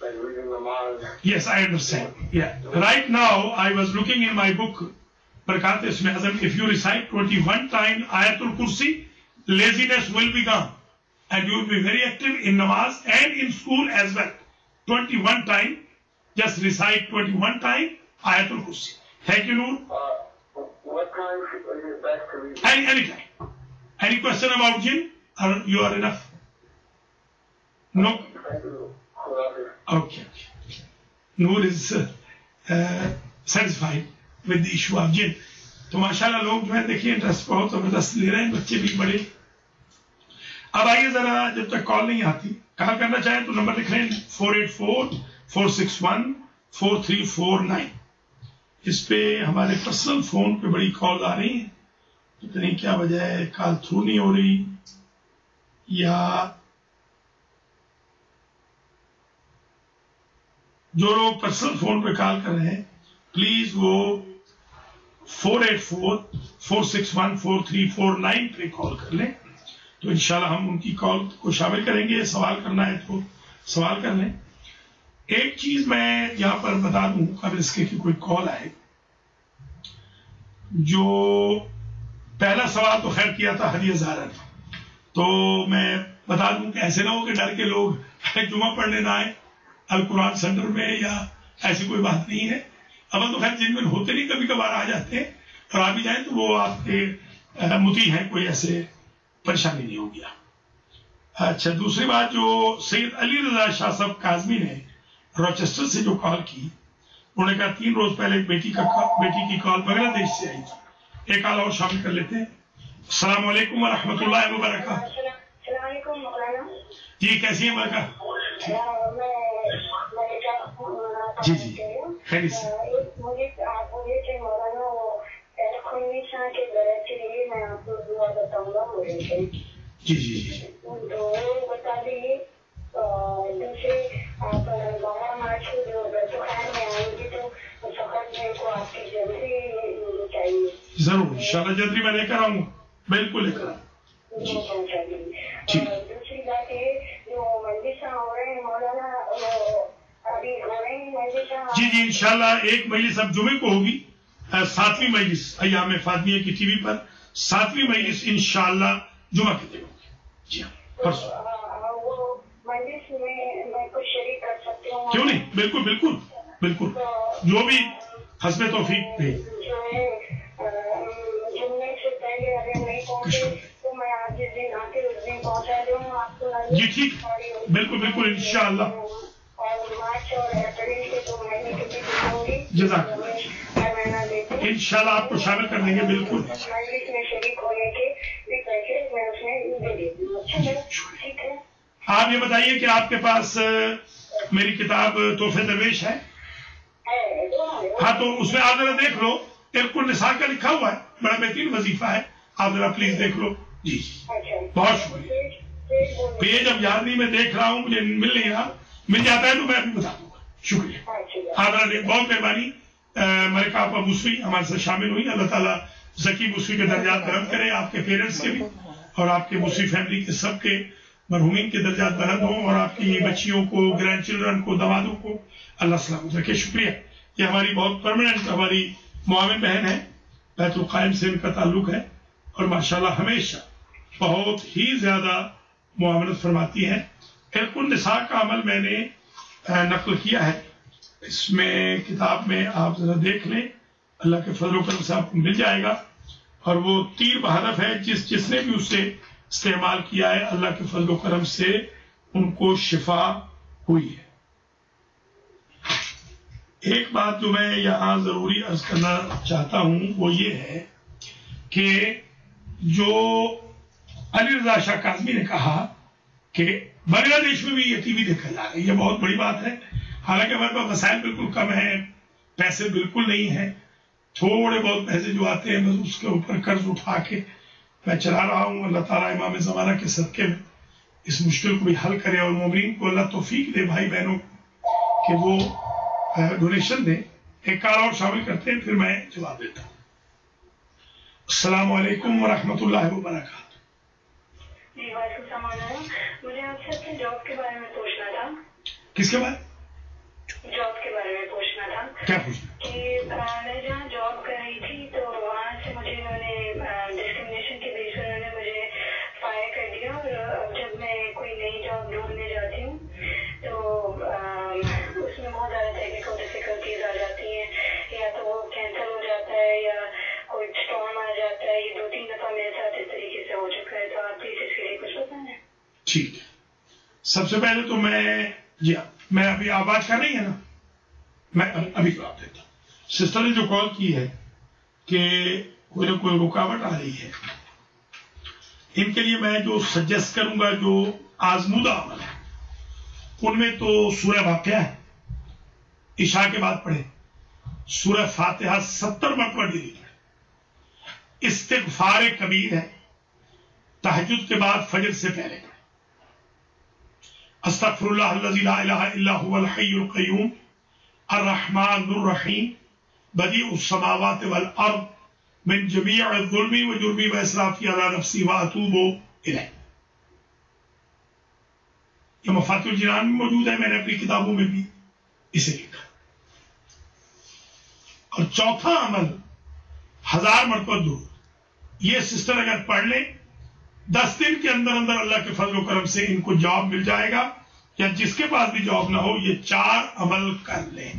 like reading Namaz. Yes, I understand. Yeah. Right now, I was looking in my book, Barakat Isme Azam. If you recite 21 times Ayatul Kursi, laziness will be gone, and you will be very active in Namaz and in school as well. 21 times. Just recite 21 times Ayatul Kursi. Thank you, Noor. What time is it best to read? Any time. Any question about jinn? Or you are enough? No? Okay. Noor is satisfied with the issue of jinn. تو ماشاءاللہ لوگ جو ہے دیکھیے interest بہت زبردست لے رہے ہیں بچے بھی بڑے. اب آئیے ذرا جب تک کال نہیں آتی کال کرنا چاہیں تو نمبر لکھ لیں 484-461-4349. اس پہ ہمارے پرسنل فون پہ بڑی کال آ رہی ہیں. پتہ نہیں کیا وجہ ہے کال تھرو نہیں ہو رہی یا جو لوگ پرسنل فون پہ کال کر رہے ہیں پلیز وہ 484-461-4349 پہ کال کر لیں تو انشاءاللہ ہم ان کی کال کو شامل کریں گے. سوال کرنا ہے تو سوال کر لیں. ایک چیز میں یہاں پر بتا دوں قبل اس کے کہ کوئی کال آئے. جو پہلا سوال تو خیر کیا تھا ہدیہ زہرا نے, تو میں بتا دوں کہ ایسے نہ ہو کہ ڈر کے لوگ جمعہ پڑھنے نہ آئے القرآن سینٹر میں یا ایسی کوئی بات نہیں ہے. اول تو خیر جن میں ہوتے نہیں کبھی کبھار آ جاتے ہیں اور آ بھی جائیں تو وہ آپ کے متی ہیں, کوئی ایسے پریشانی نہیں ہو گیا. اچھا دوسری بات جو سید علی رضا شاہ صاحب کاظمی نے روچسٹر سے جو کال کی उन्होंने कहा 3 रोज पहले एक बेटी की कॉल बांग्लादेश से आई थी। एक कॉल और शामिल कर लेते हैं। अस्सलाम वालेकुम व रहमतुल्लाहि व बरकातहू। जी कैसी है मलका? जी जी खैरियत से। मुझे आप बोले थे मौलाना वो एलखुन्निसा के दर्द के लिए मैं आपको दुआ बताऊंगा बोले थे। जी जी जी तो बता दीजिए। दूसरे आप 12 मार्च को जो बरसुखान में आएंगे तो उस वक्त मेरे को आपकी जल्दी चाहिए। जरूर इंशाल्लाह जल्दी मैं लेकर आऊंगा, बिल्कुल लेकर आऊंगा। पहुँचा दीजिए। ठीक। दूसरी बात ये जो मजलिसा हो रहे हैं मौलाना अभी हो रहे हैं मजलिसा। जी जी इंशाल्लाह एक मजलिस अब जुमे को होगी, 7वीं मजलिस अय्याम फातिमिया की टीवी पर 7वीं मजलिस इंशाल्लाह जुमा के दिन होगी। जी हाँ परसों। वो मजलिस में मैं कुछ शरीक कर सकती हूँ? क्यों नहीं, बिल्कुल बिल्कुल बिल्कुल, जो भी हस्बे तौफीक पे। जो है जुम्मे से पहले अगर नहीं पहुँचे तो मैं आज जिस दिन आके उस दिन पहुँचा दूँ आपको। जी ठीक, बिल्कुल बिल्कुल इंशाल्लाह। और मार्च और अप्रैल के 2 महीने की भी दूंगी। जज़ाकल्लाह। हर महीना देती हूँ। इंशाल्लाह आपको शामिल कर देंगे बिल्कुल। मजलिस में शरीक होने के भी पैसे मैं उसमें दे देती हूँ। अच्छा है, ठीक है। आप ये बताइए कि आपके पास मेरी किताब तोहफे दरवेश है? हाँ तो उसमें आप जरा देख लो, इल्कुल निसार का लिखा हुआ है, बड़ा बेहतरीन वजीफा है, आप जरा प्लीज देख लो। जी बहुत शुक्रिया। पेज अब याद नहीं, मैं देख रहा हूँ, मुझे मिल नहीं रहा, मिल जाता है तो मैं अभी बता दूंगा। शुक्रिया, आप जरा बहुत मेहरबानी। मलिका आपा मुसवी हमारे साथ शामिल हुई। अल्लाह ताला जकी मुसवी के दर्जात बुलंद करे, आपके पेरेंट्स के भी और आपके मुसवी फैमिली के सबके मरहूमीन के दर्जात बुलंद हों और आपकी बच्चियों को, ग्रैंड चिल्ड्रन को, दमादों को अल्लाह सलामत रखे। शुक्रिया। ये हमारी बहुत परमानेंट हमारी मुआविन बहन है, बैतुल कायम से इनका ताल्लुक है और माशाल्लाह हमेशा बहुत ही ज्यादा मुआवनत फरमाती है। इल्कुल निसा का अमल मैंने नकल किया है, इसमें किताब में आप जरा देख लें, अल्लाह के फजल करम से आपको मिल जाएगा। और वो तीर बहदफ है, जिसने भी उसे इस्तेमाल किया है अल्लाह के फजल करम से उनको शिफा हुई है। एक बात जो मैं यहाँ जरूरी अर्ज करना चाहता हूँ वो ये है कि जो अली रजा शाह काज़मी ने कहा कि बांग्लादेश में भी ये टीवी देखा जा रहा है, ये बहुत बड़ी बात है। हालांकि हमारे पास वसाइल बिल्कुल कम है, पैसे बिल्कुल नहीं है, थोड़े बहुत पैसे जो आते हैं बस उसके ऊपर कर्ज उठा के मैं चला रहा हूँ। अल्लाह ताला इमाम ज़माना के सदके में इस मुश्किल को भी हल करे और मोमिन को अल्लाह तौफीक दे भाई बहनों कि वो डोनेशन दे। एक कॉल और शामिल करते हैं फिर मैं जवाब देता हूँ। अस्सलाम वालेकुम व रहमतुल्लाहि व बरकातहू। मुझे आपसे अपने जॉब के बारे में पूछना था। किसके बारे? जॉब के बारे में पूछना था। क्या पूछना? कि मैं जहाँ जॉब कर रही थी तो वहाँ से मुझे इन्होंने डिस्क्रिमिनेशन के बेस पर उन्होंने मुझे फायर कर दिया और जब मैं कोई नई जॉब ढूंढने जाती हूँ तो उसमें बहुत ज़्यादा टेक्निकल डिफिकल्टीज आ जाती हैं, या तो वो कैंसिल हो जाता है या कोई स्टॉर्म आ जाता है। ये 2-3 दफा मेरे साथ इस तरीके से हो चुका है, तो आप प्लीज इसके लिए कुछ बताएं। ठीक है, सबसे पहले तो मैं अभी आवाज कर रही है ना, मैं अभी जवाब देता हूँ। सिस्टर ने जो कॉल की है कि कोई ना कोई रुकावट आ रही है, इनके लिए मैं जो सजेस्ट करूंगा जो आजमूदा अमल है उनमें तो सूरह वाक़िया है, इशा के बाद पढ़े, सूरह फातिहा 70 मरतबा डेली पढ़े, इस्तिग़फ़ार कबीर है, तहज्जुद के बाद फजर से पहले पढ़े, अस्तग़फ़िरुल्लाह अल्लज़ी ला इलाहा इल्ला हुवल हय्युल क़य्यूम अर्रहमानुर रहीम बदीउस समावाति वल अर्द मिन जमीइज़ ज़ुल्मी व जुर्मी व इसराफ़ी अला नफ़्सी व अतूबु इलैह। ये मफ़ातिहुल जिनान में मौजूद है, मैंने अपनी किताबों में भी इसे लिखा। और चौथा अमल 1000 मरतबा दुरूद, ये सिस्टर अगर पढ़ लें 10 दिन के अंदर अंदर अल्लाह के फजल व करम से इनको जॉब मिल जाएगा, या जिसके पास भी जॉब ना हो ये 4 अमल कर लें।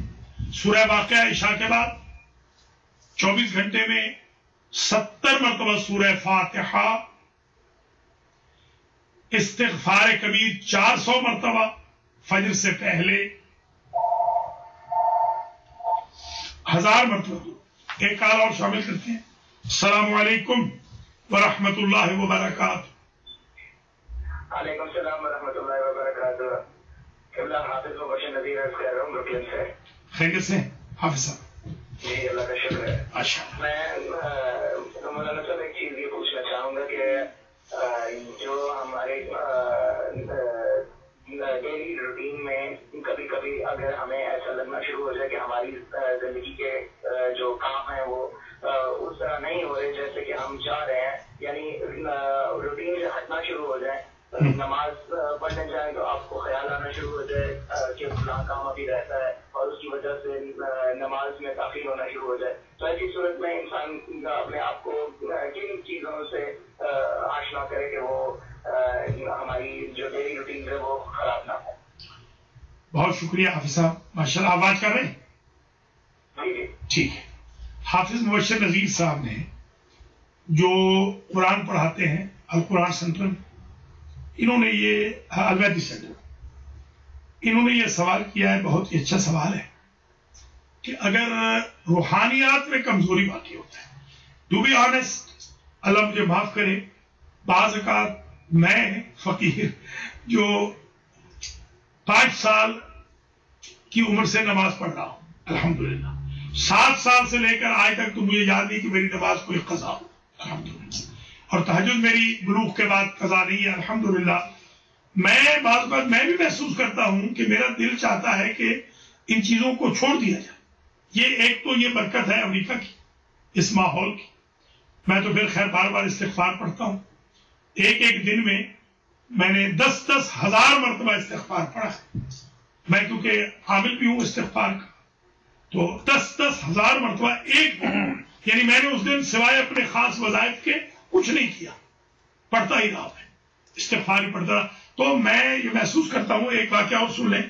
सूरह वाक़िया इशा के बाद 24 घंटे में 70 मरतबा सूरह फातिहा, इस्तिग़फ़ार कबीर 400 मरतबा फजर से पहले, 1000 مرتبہ درود. ایک کال اور شامل کرتے ہیں. السلام علیکم ورحمۃ اللہ وبرکاتہ. وعلیکم السلام ورحمۃ اللہ وبرکاتہ. قبلہ حافظ مبشر نذیر عرض کر رہا ہوں بروکلن سے. خیریت سے حافظ صاحب؟ جی اللہ کا شکر ہے. اچھا. میں مولانا صاحب ایک چیز یہ پوچھنا چاہوں گا کہ جو ہمارے ڈیلی روٹین میں کبھی کبھی اگر ہمیں ایسا لگنا شروع ہو جائے کہ ہماری زندگی کے جو کام ہیں وہ اس طرح نہیں ہو رہے جیسے کہ ہم چاہ رہے ہیں، یعنی روٹین سے ہٹنا شروع ہو جائے، نماز پڑھنے جائیں تو آپ کو خیال آنا شروع ہو جائے کہ فلاں کام ابھی رہتا ہے اور اس کی وجہ سے نماز میں تاخیر ہونا شروع ہو جائے، تو ایسی صورت میں انسان اپنے آپ کو کن چیزوں سے آشنا کرے کہ وہ ہماری جو ڈیلی روٹین ہے وہ خراب نہ ہو. بہت شکریہ حافظ صاحب، ماشاء اللہ. آواز کر رہے ہیں؟ جی جی ٹھیک ہے. حافظ مبشر نذیر صاحب نے جو قرآن پڑھاتے ہیں القرآن سینٹر میں، انہوں نے یہ الویدی سینٹر، انہوں نے یہ سوال کیا ہے، بہت ہی اچھا سوال ہے کہ اگر روحانیات میں کمزوری باقی ہوتا ہے، ٹو بی آنےسٹ، اللہ مجھے معاف کرے، بعض اوقات میں فقیر جو 5 سال کی عمر سے نماز پڑھ رہا ہوں الحمدللہ، 7 سال سے لے کر آج تک تو مجھے یاد نہیں کہ میری نماز کوئی قضا ہو الحمدللہ، اور تہجد میری بلوغ کے بعد قضا نہیں ہے الحمدللہ. میں بعض بات میں بھی محسوس کرتا ہوں کہ میرا دل چاہتا ہے کہ ان چیزوں کو چھوڑ دیا جائے. یہ ایک تو یہ برکت ہے امریکہ کی، اس ماحول کی. میں تو پھر خیر بار بار استغفار پڑھتا ہوں. ایک دن میں نے 10 ہزار مرتبہ استغفار پڑھا ہے. میں کیونکہ عامل بھی ہوں استغفار کا، تو 10 ہزار مرتبہ ایک دن، یعنی میں نے اس دن سوائے اپنے خاص وظائف کے کچھ نہیں کیا، پڑھتا ہی رہا، میں استغفار ہی پڑھتا رہا. تو میں یہ محسوس کرتا ہوں، ایک واقعہ اور سن لیں،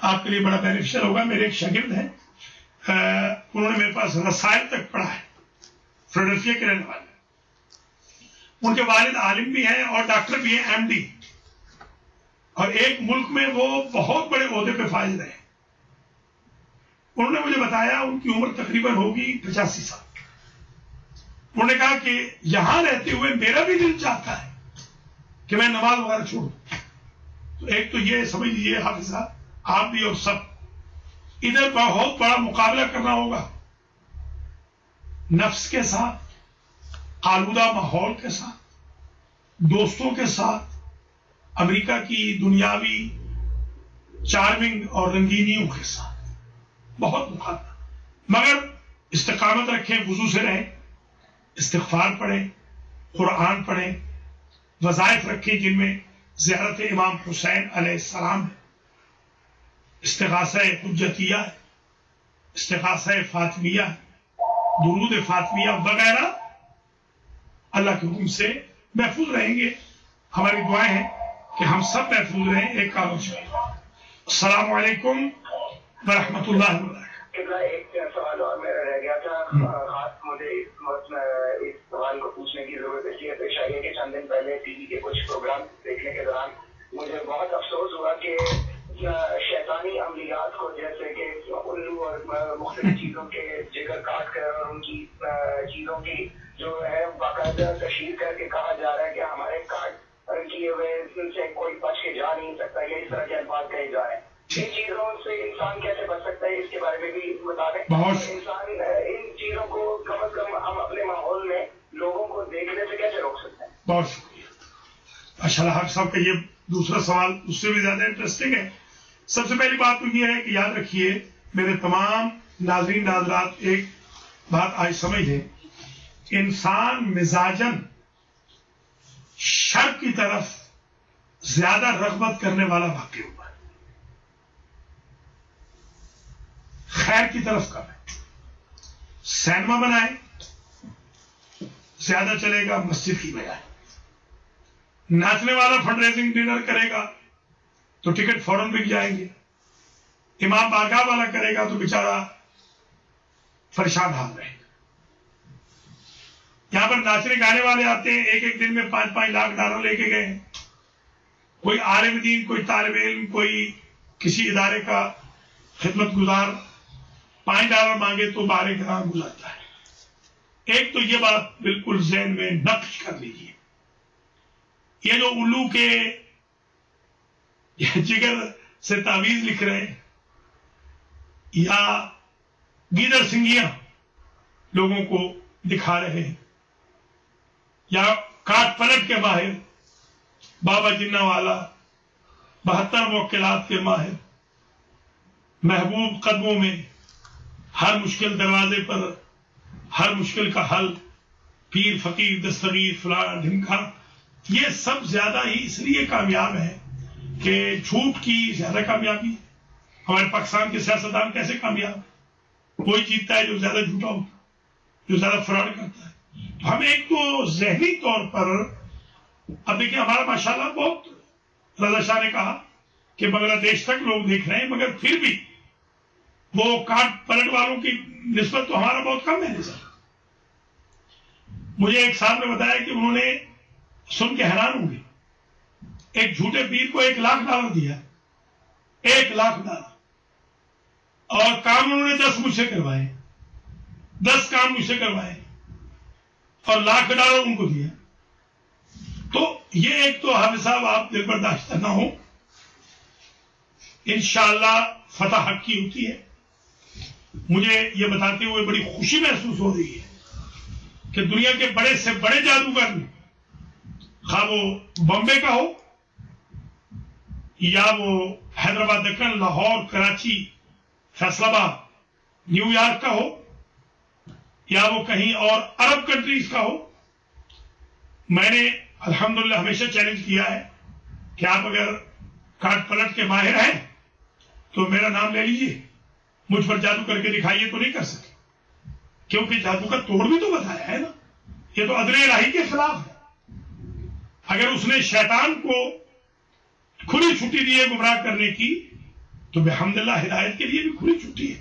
آپ کے لیے بڑا بینیفیشل ہوگا. میرے ایک شاگرد ہیں، انہوں نے میرے پاس رسائل تک پڑھا ہے، فیلڈلفیا کے رہنے والے. ان کے والد عالم بھی ہیں اور ڈاکٹر بھی ہیں، ایم ڈی، اور ایک ملک میں وہ بہت بڑے عہدے پہ فائز رہے. انہوں نے مجھے بتایا ان کی عمر تقریباً ہوگی 85 سال. انہوں نے کہا کہ یہاں رہتے ہوئے میرا بھی دل چاہتا ہے کہ میں نماز وغیرہ چھوڑوں. تو ایک تو یہ سمجھ لیجیے حافظ صاحب، آپ بھی اور سب، ادھر بہت بڑا مقابلہ کرنا ہوگا نفس کے ساتھ، آلودہ ماحول کے ساتھ، دوستوں کے ساتھ، امریکہ کی دنیاوی چارمنگ اور رنگینیوں کے ساتھ، بہت مقابلہ. مگر استقامت رکھیں، وضو سے رہیں، استغفار پڑھیں، قرآن پڑھیں، وظائف رکھیں جن میں زیارت امام حسین علیہ السلام ہے، استغاثہ حجتیہ ہے، استغاثہ فاطمیہ ہے، درود فاطمیہ وغیرہ. اللہ کے حکم سے محفوظ رہیں گے. ہماری دعائیں ہیں کہ ہم سب محفوظ رہیں. ایک کام چاہیے. السلام علیکم ورحمۃ اللہ وبرکاتہ. ایک سوال اور میرا رہ گیا تھا، خاص مجھے اس سوال کو پوچھنے کی ضرورت اس لیے پیش آئی ہے کہ چند دن پہلے ٹی وی کے کچھ پروگرام دیکھنے کے دوران مجھے بہت افسوس ہوا کہ شیطانی عملیات کو، جیسے کہ الو اور مختلف چیزوں کے جگر کاٹ کر اور ان کی چیزوں کی جو ہے باقاعدہ تشہیر کر کے کہا جا رہا ہے کہ ہمارے کاٹ کیے ہوئے ان سے کوئی بچ کے جا نہیں سکتا، یا اس طرح کے الفاظ کہے جا رہے ہیں. ان چیزوں سے انسان کیسے بچ سکتا ہے، اس کے بارے میں بھی بتا دیں. انسان ان چیزوں کو کم از کم ہم اپنے ماحول میں لوگوں کو دیکھنے سے کیسے روک سکتے ہیں؟ بہت شکریہ. ماشاء اللہ حافظ صاحب کا یہ دوسرا سوال اس سے بھی زیادہ انٹرسٹنگ ہے. سب سے پہلی بات تو یہ ہے کہ یاد رکھیے میرے تمام ناظرین ناظرات، ایک بات آج سمجھ لیں، انسان مزاجن شر کی طرف زیادہ رغبت کرنے والا واقع ہوا ہے، خیر کی طرف کم ہے. سینما بنائے زیادہ چلے گا مسجد کی بجائے، ناچنے والا فنڈ ریزنگ ڈنر کرے گا تو ٹکٹ فوراً بک جائیں گے، امام بارگاہ والا کرے گا تو بیچارہ پریشان حال رہے گا. یہاں پر ناچنے گانے والے آتے ہیں، ایک دن میں 5-5 لاکھ ڈالر لے کے گئے ہیں. کوئی عالم دین، کوئی طالب علم، کوئی کسی ادارے کا خدمت گزار $5 مانگے تو 12 گرام ہو جاتا ہے. ایک تو یہ بات بالکل ذہن میں نقش کر لیجیے. یہ جو الو کے جگر سے تعویذ لکھ رہے ہیں یا گیدر سنگیاں لوگوں کو دکھا رہے ہیں یا کاٹ پلٹ کے ماہر بابا جنہ والا 72 موکلات کے ماہر محبوب قدموں میں ہر مشکل دروازے پر ہر مشکل کا حل پیر فقیر دستگیر فلاں ڈھمکا، یہ سب زیادہ ہی اس لیے کامیاب ہے کہ جھوٹ کی زیادہ کامیابی ہے. ہمارے پاکستان کے سیاستدان کیسے کامیاب؟ وہی جیتتا ہے جو زیادہ جھوٹا ہوتا ہے، جو زیادہ فراڈ کرتا ہے. ہم ایک تو ذہنی طور پر اب دیکھیں ہمارا ماشاءاللہ بہت رضا شاہ نے کہا کہ بنگلہ دیش تک لوگ دیکھ رہے ہیں، مگر پھر بھی وہ کاٹ پلٹ والوں کی نسبت تو ہمارا بہت کم ہے. سر مجھے ایک صاحب نے بتایا کہ انہوں نے سن کے حیران ہوں گے، ایک جھوٹے پیر کو $1,00,000 دیا، $1,00,000 اور کام انہوں نے 10 مجھ سے کروائے، 10 کام مجھ سے کروائے اور $1,00,000 ان کو دیا. تو یہ ایک تو حافظ صاحب آپ دل برداشت نہ ہو، انشاءاللہ فتح حق کی ہوتی ہے. مجھے یہ بتاتے ہوئے بڑی خوشی محسوس ہو رہی ہے کہ دنیا کے بڑے سے بڑے جادوگر نے، خواہ وہ بمبے کا ہو یا وہ حیدرآباد دکن لاہور کراچی فیصل آباد نیو یارک کا ہو یا وہ کہیں اور عرب کنٹریز کا ہو، میں نے الحمدللہ ہمیشہ چیلنج کیا ہے کہ آپ اگر کاٹ پلٹ کے ماہر ہیں تو میرا نام لے لیجیے، مجھ پر جادو کر کے دکھائیے. تو نہیں کر سکے کیونکہ جادو کا توڑ بھی تو بتایا ہے نا، یہ تو عدل الہی کے خلاف ہے. اگر اس نے شیطان کو کھلی چھٹی دی ہے گمراہ کرنے کی تو بحمدللہ ہدایت کے لیے بھی کھلی چھٹی ہے.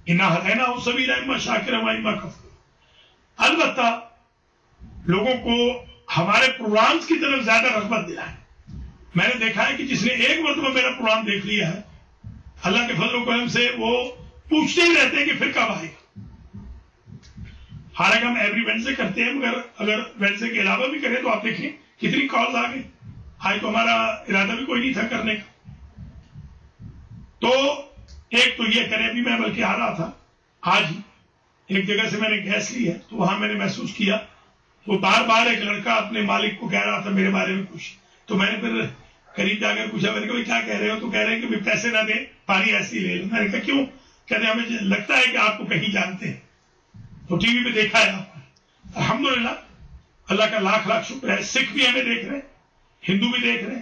انا ہدیناہ سبیل اما شاکرا و اما کفور. البتہ لوگوں کو ہمارے پروگرامز کی طرف زیادہ رغبت دلائیں. میں نے دیکھا ہے کہ جس نے ایک مرتبہ میرا پروگرام دیکھ لیا ہے، اللہ کے فضل و کرم سے وہ پوچھتے ہی رہتے ہیں کہ پھر کب آئے گا. حالانکہ ہم ایوری ویڈنسڈے کرتے ہیں، مگر اگر ویڈنسڈے کے علاوہ بھی کریں تو آپ دیکھیں کتنی کالز آ گئی. آج تو ہمارا ارادہ بھی کوئی نہیں تھا کرنے کا. تو ایک تو یہ کریں، بھی میں بلکہ آ رہا تھا آج ہی ایک جگہ سے میں نے گیس لی ہے تو وہاں میں نے محسوس کیا وہ بار بار ایک لڑکا اپنے مالک کو کہہ رہا تھا میرے بارے میں کچھ. تو میں نے پھر قریب جا کر پوچھا، میں نے کہا کیا کہہ رہے ہو؟ تو کہہ رہے ہیں کہ پیسے نہ دیں، پانی ایسے ہی لے لو. میں نے کہا کیوں؟ کہتے ہمیں لگتا ہے کہ آپ کو کہیں جانتے ہیں، تو ٹی وی پہ دیکھا ہے آپ نے. الحمدللہ اللہ کا لاکھ لاکھ شکر ہے. سکھ بھی ہمیں دیکھ رہے ہیں، ہندو بھی دیکھ رہے ہیں،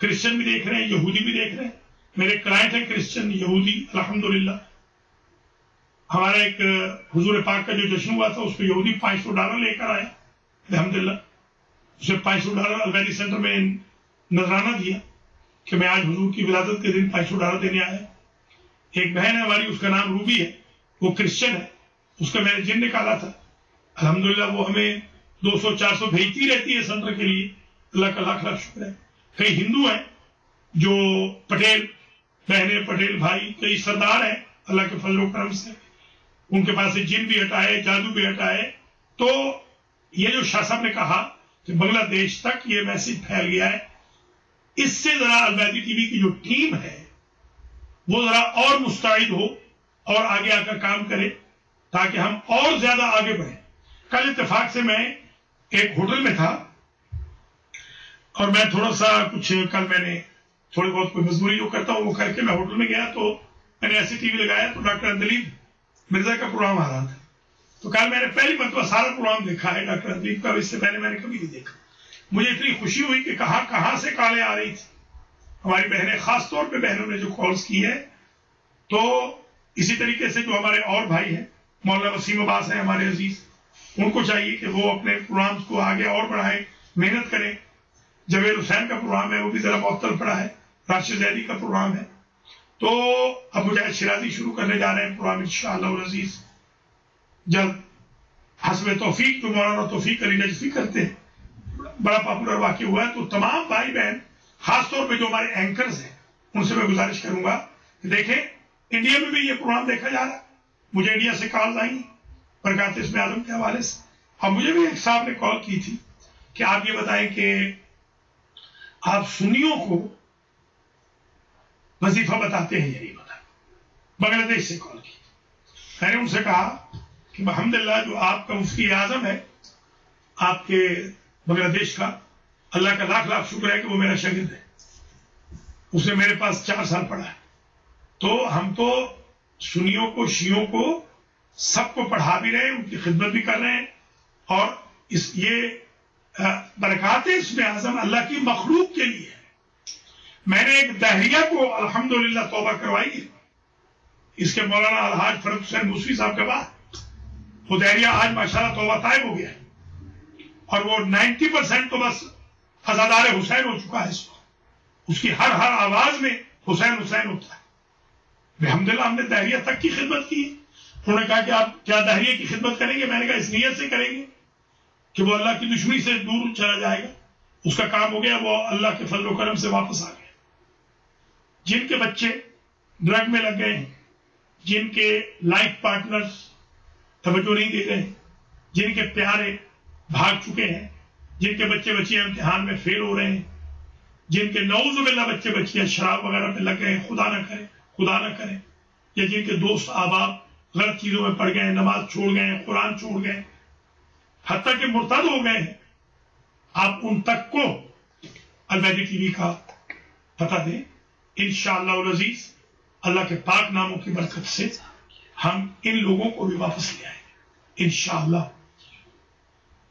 کرسچن بھی دیکھ رہے ہیں، یہودی بھی دیکھ رہے ہیں. میرے کلائنٹ ہیں کرسچن یہودی الحمدللہ. ہمارا ایک حضور پاک کا جو جشن ہوا تھا اس پہ یہودی $500 لے کر آیا الحمدللہ. اسے $500 البیری سینٹر میں نذرانہ دیا کہ میں آج حضور کی ولادت کے دن $500 دینے آیا. ایک بہن ہے ہماری، اس کا نام روبی ہے، وہ کرسچن ہے، اس کا میں نے جن نکالا تھا الحمدللہ. وہ ہمیں 200-400 بھیجتی رہتی ہے سینٹر کے لیے، اللہ کا لاکھ لاکھ شکر ہے. کئی ہندو ہیں جو پٹیل بہنیں، پٹیل بھائی، کئی سردار ہیں اللہ کے فضل و کرم سے، ان کے پاس سے جن بھی ہٹائے، جادو بھی ہٹائے. تو یہ جو شاہ صاحب نے کہا کہ بنگلہ دیش تک یہ میسج پھیل گیا ہے، اس سے ذرا البیدی ٹی وی کی جو ٹیم ہے وہ ذرا اور مستعد ہو اور آگے آ کر کام کرے تاکہ ہم اور زیادہ آگے بڑھیں. کل اتفاق سے میں ایک ہوٹل میں تھا اور میں تھوڑا سا کچھ کل میں نے تھوڑی بہت کوئی مزدوری جو کرتا ہوں وہ کر کے میں ہوٹل میں گیا تو میں نے ایسی ٹی وی لگایا تو ڈاکٹر اندلیب مرزا کا پروگرام آ رہا تھا. تو کل میں نے پہلی مرتبہ سارا پروگرام دیکھا ہے ڈاکٹر اندلیب کا، اس سے پہلے میں نے کبھی نہیں دیکھا. مجھے اتنی خوشی ہوئی کہ کہاں سے کالیں آ رہی تھی. ہماری بہنیں، خاص طور پہ بہنوں نے جو کالز کی ہے، تو اسی طریقے سے جو ہمارے اور بھائی ہیں مولانا وسیم عباس ہیں ہمارے عزیز، ان کو چاہیے کہ وہ اپنے پروگرامز کو آگے اور بڑھائیں، محنت کریں. جوید حسین کا پروگرام ہے وہ بھی ذرا معطل پڑا ہے، راشد زیدی کا پروگرام ہے. تو اب مجاہد شیرازی شروع کرنے جا رہے ہیں پروگرام انشاءاللہ العزیز جلد، حسب توفیق جو مولانا توفیق علی نجفی کرتے ہیں. بڑا پاپولر واقع ہوا ہے. تو تمام بھائی بہن، خاص طور پہ جو ہمارے اینکرز ہیں، ان سے میں گزارش کروں گا کہ دیکھیں انڈیا میں بھی یہ پروگرام دیکھا جا رہا ہے. مجھے انڈیا سے کال آئی برکات اسم اعظم کے حوالے سے. اور مجھے بھی ایک صاحب نے کال کی تھی کہ آپ یہ بتائیں کہ آپ سنیوں کو وظیفہ بتاتے ہیں یا نہیں بتائیں. بنگلہ دیش سے کال کی. میں نے ان سے کہا کہ الحمدللہ جو آپ کا مفتی اعظم ہے آپ کے بنگلہ دیش کا، اللہ کا لاکھ لاکھ شکر ہے کہ وہ میرا شاگرد ہے. اس نے میرے پاس 4 سال پڑھا ہے. تو ہم تو سنیوں کو، شیعوں کو، سب کو پڑھا بھی رہے ہیں، ان کی خدمت بھی کر رہے ہیں. اور یہ برکات اسم اعظم اللہ کی مخلوق کے لیے ہے. میں نے ایک دہریہ کو الحمدللہ توبہ کروائی ہے، اس کے مولانا الحاج فرد حسین موسوی صاحب کے بعد. وہ دہریہ آج ماشاءاللہ توبہ طائب ہو گیا ہے، اور وہ 90% تو بس ازادار حسین ہو چکا ہے. اس کی ہر آواز میں حسین حسین ہوتا ہے. الحمدللہ ہم نے دہریہ تک کی خدمت کی. انہوں نے کہا کہ آپ کیا دہریہ کی خدمت کریں گے؟ میں نے کہا اس نیت سے کریں گے کہ وہ اللہ کی دشمنی سے دور چلا جائے گا. اس کا کام ہو گیا، وہ اللہ کے فضل و کرم سے واپس آ گیا. جن کے بچے ڈرگ میں لگ گئے ہیں، جن کے لائف پارٹنرز توجہ نہیں دے رہے ہیں، جن کے پیارے بھاگ چکے ہیں، جن کے بچے بچیاں امتحان میں فیل ہو رہے ہیں، جن کے نعوذ باللہ بچے بچیاں شراب وغیرہ پہ لگ گئے ہیں، خدا نہ کرے، یا جن کے دوست احباب غلط چیزوں میں پڑ گئے ہیں، نماز چھوڑ گئے ہیں، قرآن چھوڑ گئے ہیں، حتیٰ کہ مرتد ہو گئے ہیں، آپ ان تک کو المیدی ٹی وی کا پتہ دیں. انشاءاللہ العزیز اللہ کے پاک ناموں کی برکت سے ہم ان لوگوں کو بھی واپس لے آئیں گے انشاءاللہ.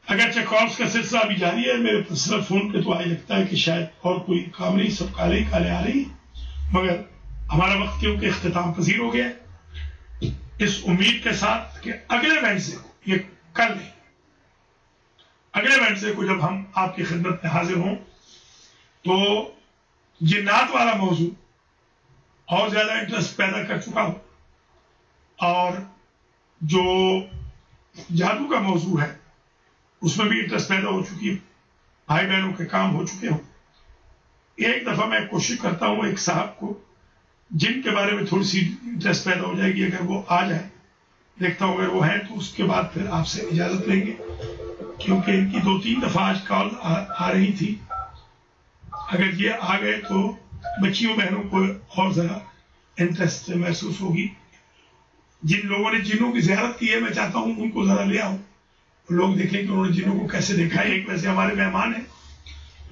اگرچہ کالز کا سلسلہ ابھی جاری ہے، میرے پرسنل فون پہ تو آئی لگتا ہے کہ شاید اور کوئی کام نہیں، سب کالے آ رہی ہیں، مگر ہمارا وقت کیونکہ اختتام پذیر ہو گیا. اس امید کے ساتھ کہ اگلے ویڈنسڈے کو، یہ کل نہیں، اگلے ویڈنسڈے کو جب ہم آپ کی خدمت میں حاضر ہوں تو جنات والا موضوع اور زیادہ انٹرسٹ پیدا کر چکا ہوں، اور جو جادو کا موضوع ہے اس میں بھی انٹرسٹ پیدا ہو چکی ہے، بھائی بہنوں کے کام ہو چکے ہوں. ایک دفعہ میں کوشش کرتا ہوں ایک صاحب کو جن کے بارے میں تھوڑی سی انٹرسٹ پیدا ہو جائے گی، اگر وہ آ جائے، دیکھتا ہوں اگر وہ ہیں تو اس کے بعد پھر آپ سے اجازت لیں گے، کیونکہ ان کی 2-3 دفعہ آج کال آ رہی تھی. اگر یہ آ گئے تو بچیوں بہنوں کو اور ذرا انٹرسٹ محسوس ہوگی. جن لوگوں نے جنوں کی زیارت کی ہے میں چاہتا ہوں ان کو ذرا لے آؤں، لوگ دیکھیں کہ انہوں نے جنوں کو کیسے دیکھا ہے. ایک ویسے ہمارے مہمان ہیں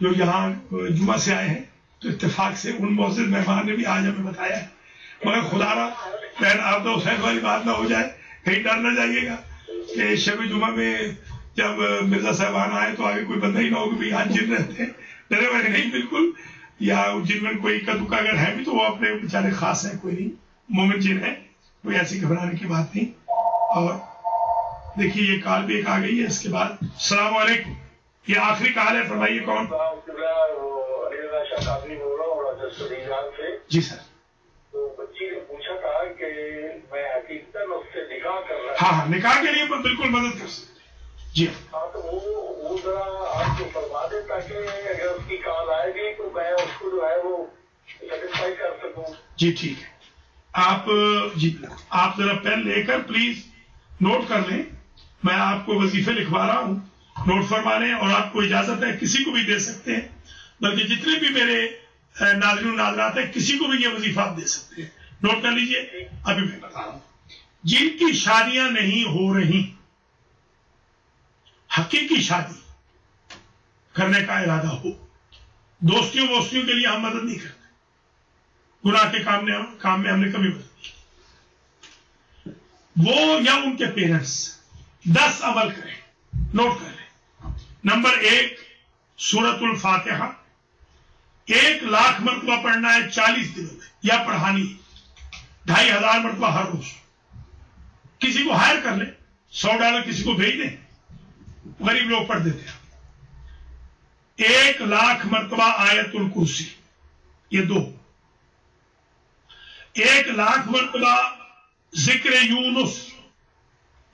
جو یہاں جمعہ سے آئے ہیں، تو اتفاق سے ان معزز مہمان نے بھی آج ہمیں بتایا ہے. مگر خدا را بہن آپ تو خیر والی بات نہ ہو جائے، کہیں ڈر نہ جائیے گا کہ شب جمعہ میں جب مرزا صاحبان آئے تو آگے کوئی بندہ ہی نہ ہو کہ آج جن رہتے ہیں. ڈرے ہوئے نہیں بالکل، یا جن میں کوئی اکا دکا اگر ہے بھی تو وہ اپنے بیچارے خاص ہیں، کوئی نہیں، مومن جن ہے، کوئی ایسی گھبرانے کی بات نہیں. اور دیکھیے یہ کال بھی ایک آ گئی ہے. اس کے بعد السلام علیکم، یہ آخری کال ہے، فرمائیے کون؟ جی سر. تو بچی نے پوچھا تھا کہ میں حقیقتاً اس سے نکاح کر رہا ہوں. ہاں نکاح کے لیے بالکل مدد کر سکتے. جی ہاں تو وہ ذرا آپ کو فرما دیں تاکہ اگر اس کی کال آئے گی تو میں اس کو جو ہے وہ سیٹسفائی کر سکوں. جی ٹھیک ہے. آپ ذرا پین لے کر پلیز نوٹ کر لیں. میں آپ کو وظیفے لکھوا رہا ہوں، نوٹ فرما لیں، اور آپ کو اجازت ہے کسی کو بھی دے سکتے ہیں، بلکہ جتنے بھی میرے ناظرین ناظرات ہیں کسی کو بھی یہ وظیفہ آپ دے سکتے ہیں. نوٹ کر لیجئے. ابھی میں بتا رہا ہوں، جن کی شادیاں نہیں ہو رہی، حقیقی شادی کرنے کا ارادہ ہو، دوستیوں ووستیوں کے لیے ہم مدد نہیں کرتے، گناہ کے کام میں ہم نے کبھی مدد نہیں کی. وہ یا ان کے پیرنٹس 10 عمل کریں، نوٹ کر لیں. نمبر 1 سورۃ الفاتحہ 1,00,000 مرتبہ پڑھنا ہے 40 دنوں میں، یا پڑھانی 2,500 مرتبہ ہر روز. کسی کو ہائر کر لیں، $100 کسی کو بھیج دیں، غریب لوگ پڑھ دیتے ہیں. 1,00,000 مرتبہ آیت الکرسی، یہ 2. 1,00,000 مرتبہ ذکر یونس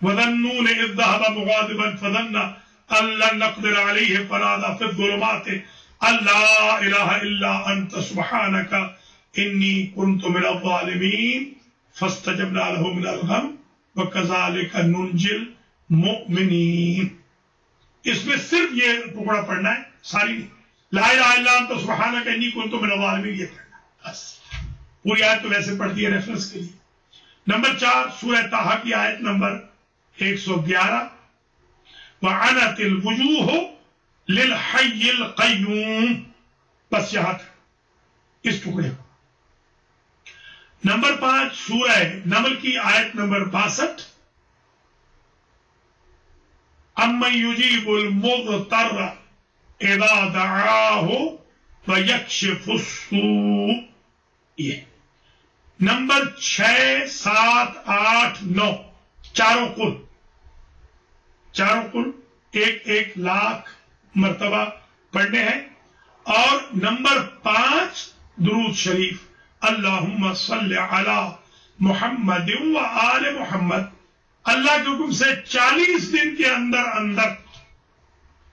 وَذَنُّونِ إِذْ ذَهَبَ مُغَاضِبًا فَظَنَّ أَن لَّن نَّقْدِرَ عَلَيْهِ فَنَادَىٰ فِي الظُّلُمَاتِ أَن لَّا إِلَٰهَ إِلَّا أَنتَ سُبْحَانَكَ إِنِّي كُنتُ مِنَ الظَّالِمِينَ फस्तजबना लहु मिनल गम वकज़ालिका नुनजिल मुमिनीन। इसमें सिर्फ ये टुकड़ा पढ़ना है, सारी ला इलाहा इल्ला अंता सुब्हानका इन्नी कुन्तु मिनज़ ज़ालिमीन ये पढ़ना बस। पूरी आयत तो वैसे पढ़ती है रेफरेंस के लिए। नंबर 4 सूरह ताहा की आयत नंबर 111, वअनतिल वुजूह लिल हय्यिल क़य्यूम। बस यहां तक इस टुकड़े को। नंबर 5 सूरह नमल की आयत नंबर 62, अम्मन युजीबुल मुज़्तर्रा इज़ा दआहु व यक्शिफुस सू। ये नंबर 6, 7, 8, 9 चारों कुल 1 लाख मर्तबा पढ़ने हैं। और नंबर 5 दुरूद शरीफ, अल्लाहुम्मा सल्लि अला मुहम्मद व आले मुहम्मद। अल्लाह के हुक्म से 40 दिन के अंदर अंदर,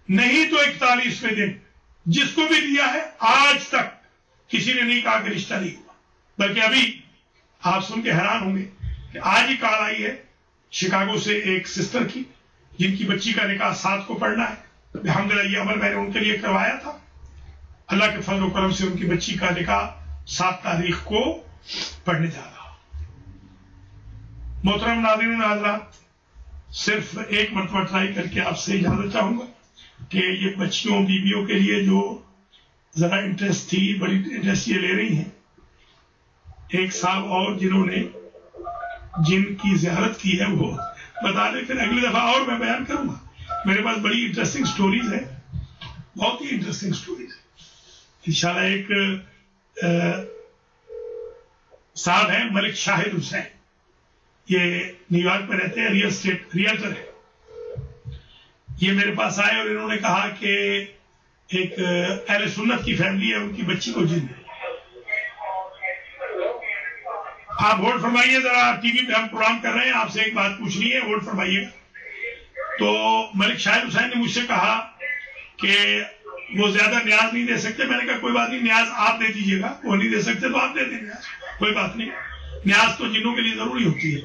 नहीं तो 41वें दिन, जिसको भी दिया है आज तक किसी ने नहीं कहा कि रिश्ता नहीं हुआ। बल्कि अभी आप सुन के हैरान होंगे कि आज ही कॉल आई है शिकागो से एक सिस्टर की, जिनकी बच्ची का निकाह 7 को पढ़ना है। अल्हम्दुलिल्लाह ये अमल मैंने उनके लिए करवाया था। अल्लाह के फजल और करम से उनकी बच्ची का निकाह 7 तारीख को पढ़ने जा रहा। मोहतरम नाज़रीन नाज़रात, सिर्फ एक मरतबा ट्राई करके आपसे इजाजत चाहूंगा कि ये बच्चियों बीवियों के लिए जो जरा इंटरेस्ट थी, बड़ी इंटरेस्ट ये ले रही हैं। एक साहब और जिन्होंने जिनकी ज़ियारत की है वो बता दें, फिर अगली दफा और मैं बयान करूंगा। मेरे पास बड़ी इंटरेस्टिंग स्टोरीज है, बहुत ही इंटरेस्टिंग स्टोरीज है इंशाल्लाह। एक साहब है मलिक शाहिद हुसैन, ये न्यूयॉर्क में रहते हैं, रियल एस्टेट रियल्टर है। ये मेरे पास आए और इन्होंने कहा कि एक अहले सुन्नत की फैमिली है, उनकी बच्ची को जिन्न है। आप वोट फरमाइए जरा, टीवी पे हम प्रोग्राम कर रहे हैं, आपसे एक बात पूछनी है, वोट फरमाइएगा। तो मलिक शाहिद हुसैन ने मुझसे कहा कि वो ज्यादा न्याज नहीं दे सकते। मैंने कहा कोई बात नहीं, न्याज आप दे दीजिएगा, वो नहीं दे सकते तो आप दे दें न्याज, कोई बात नहीं, न्याज तो जिन्नों के लिए जरूरी होती है।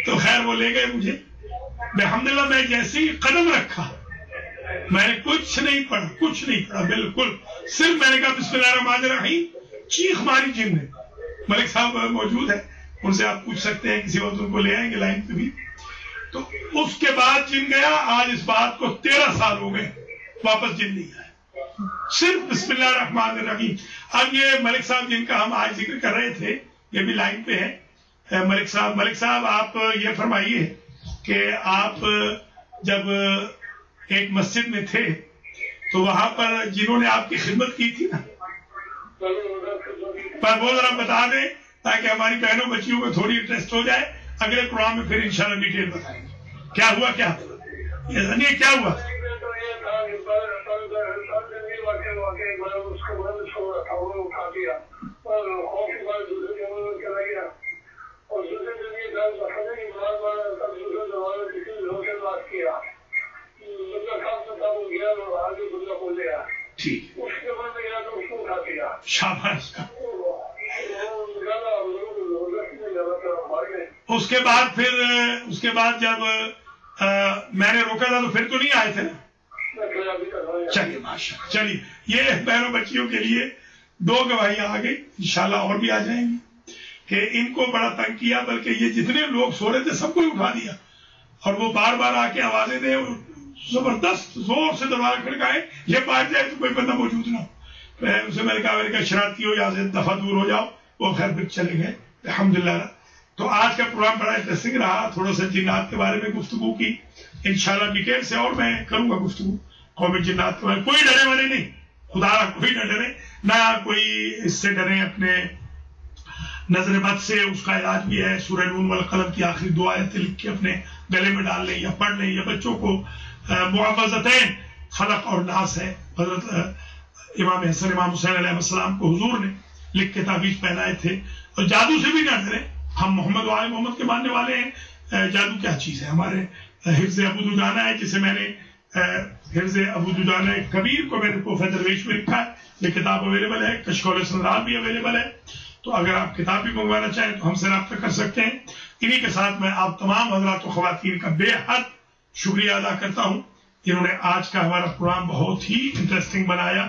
तो खैर वो ले गए मुझे। अल्हम्दुलिल्लाह मैं जैसे ही कदम रखा मैंने कुछ नहीं पढ़ा बिल्कुल। सिर्फ मैंने कहा बिस्मिल्लाहिर्रहमानिर्रहीम, चीख मारी जिन ने। मलिक साहब मौजूद है, उनसे आप पूछ सकते हैं, किसी वक्त उनको ले आएंगे लाइन पे भी। तो उसके बाद जिन गया। आज इस बात को 13 साल हो गए, वापस जिन नहीं आया, सिर्फ बिस्मिल्लाहिर्रहमानिर्रहीम। अब ये मलिक साहब जिनका हम आज जिक्र कर रहे थे, ये भी लाइन पे है। मलिक साहब आप ये फरमाइए कि आप जब एक मस्जिद में थे तो वहां पर जिन्होंने आपकी खिदमत की थी ना, पर वो जरा बता दें ताकि हमारी बहनों बच्चियों को थोड़ी इंटरेस्ट हो जाए। अगले प्रोग्राम में फिर इंशाल्लाह डिटेल बताएंगे क्या हुआ। क्या हुआ? ठीक, शाबाश। उसके बाद जब मैंने रोका था तो फिर तो नहीं आए थे ना। चलिए माशाअल्लाह, चलिए ये बहनों बच्चियों के लिए 2 गवाहियां आ गई, इंशाल्लाह और भी आ जाएंगी कि इनको बड़ा तंग किया, बल्कि ये जितने लोग सो रहे थे सबको उठा दिया और वो बार बार आके आवाजें दे, जबरदस्त जोर से दरवाजा खड़काए, ये बाहर जाए तो कोई बंदा मौजूद ना हो। उसे मैंने कहा शरारती हो, यहाँ से दफा दूर हो जाओ। वो खैर फिर चले गए अल्हम्दुलिल्लाह। तो आज का प्रोग्राम बड़ा इंटरेस्टिंग रहा, थोड़ा सा जिन्नात के बारे में गुफ्तगू की, इंशाल्लाह डिटेल से और मैं करूंगा गुफ्तगू कौमी जिन्नात के बारे में। कोई डरे वाले नहीं, खुदा कोई न डरे, ना कोई इससे डरे अपने नजर बद से। उसका इलाज भी है, सूरह नून वल कलम की आखिरी 2 आयतें लिख के अपने गले में डाल लें या पढ़ लें, या बच्चों को मुआवज़तैन खलक और नास है, हजरत इमाम हसन इमाम हुसैन अलैहिस्सलाम को हुजूर ने लिख के ताबीज पहनाए थे। और जादू से भी ना डरे, हम मोहम्मद वाले मोहम्मद के मानने वाले हैं। जादू क्या चीज है? हमारे हिफ्ज़ अबू दुजाना है, जिसे मैंने हिफ्ज़ अबू दुजाना कबीर को मैंने कोफ़ा दरवेश में लिखा है, ये किताब अवेलेबल है, कशकोल संराल भी अवेलेबल है। तो अगर आप किताब भी मंगवाना चाहें तो हमसे रब्ता कर सकते हैं। इन्हीं के साथ मैं आप तमाम हजरात व ख़वातीन का बेहद शुक्रिया अदा करता हूँ जिन्होंने आज का हमारा प्रोग्राम बहुत ही इंटरेस्टिंग बनाया।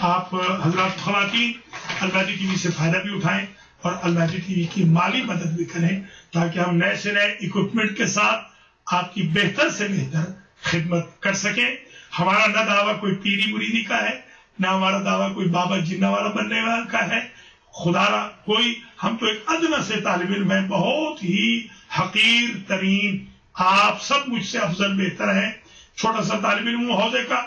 आप हजरात ख़वातीन अल-महदी टीवी से फायदा भी उठाएं और अल-महदी टीवी की माली मदद भी करें ताकि हम नए से नए इक्विपमेंट के साथ आपकी बेहतर से बेहतर खिदमत कर सकें। हमारा न दावा कोई पीरी मुरीदी का है, न हमारा दावा कोई बाबा जिन्ना वाला बनने वाला का है। खुदारा कोई, हम तो एक अदना से तालिब इल्म है, बहुत ही हकीर तरीन, आप सब मुझसे अफजल बेहतर हैं। छोटा सा तालिब इल्म हौजे का।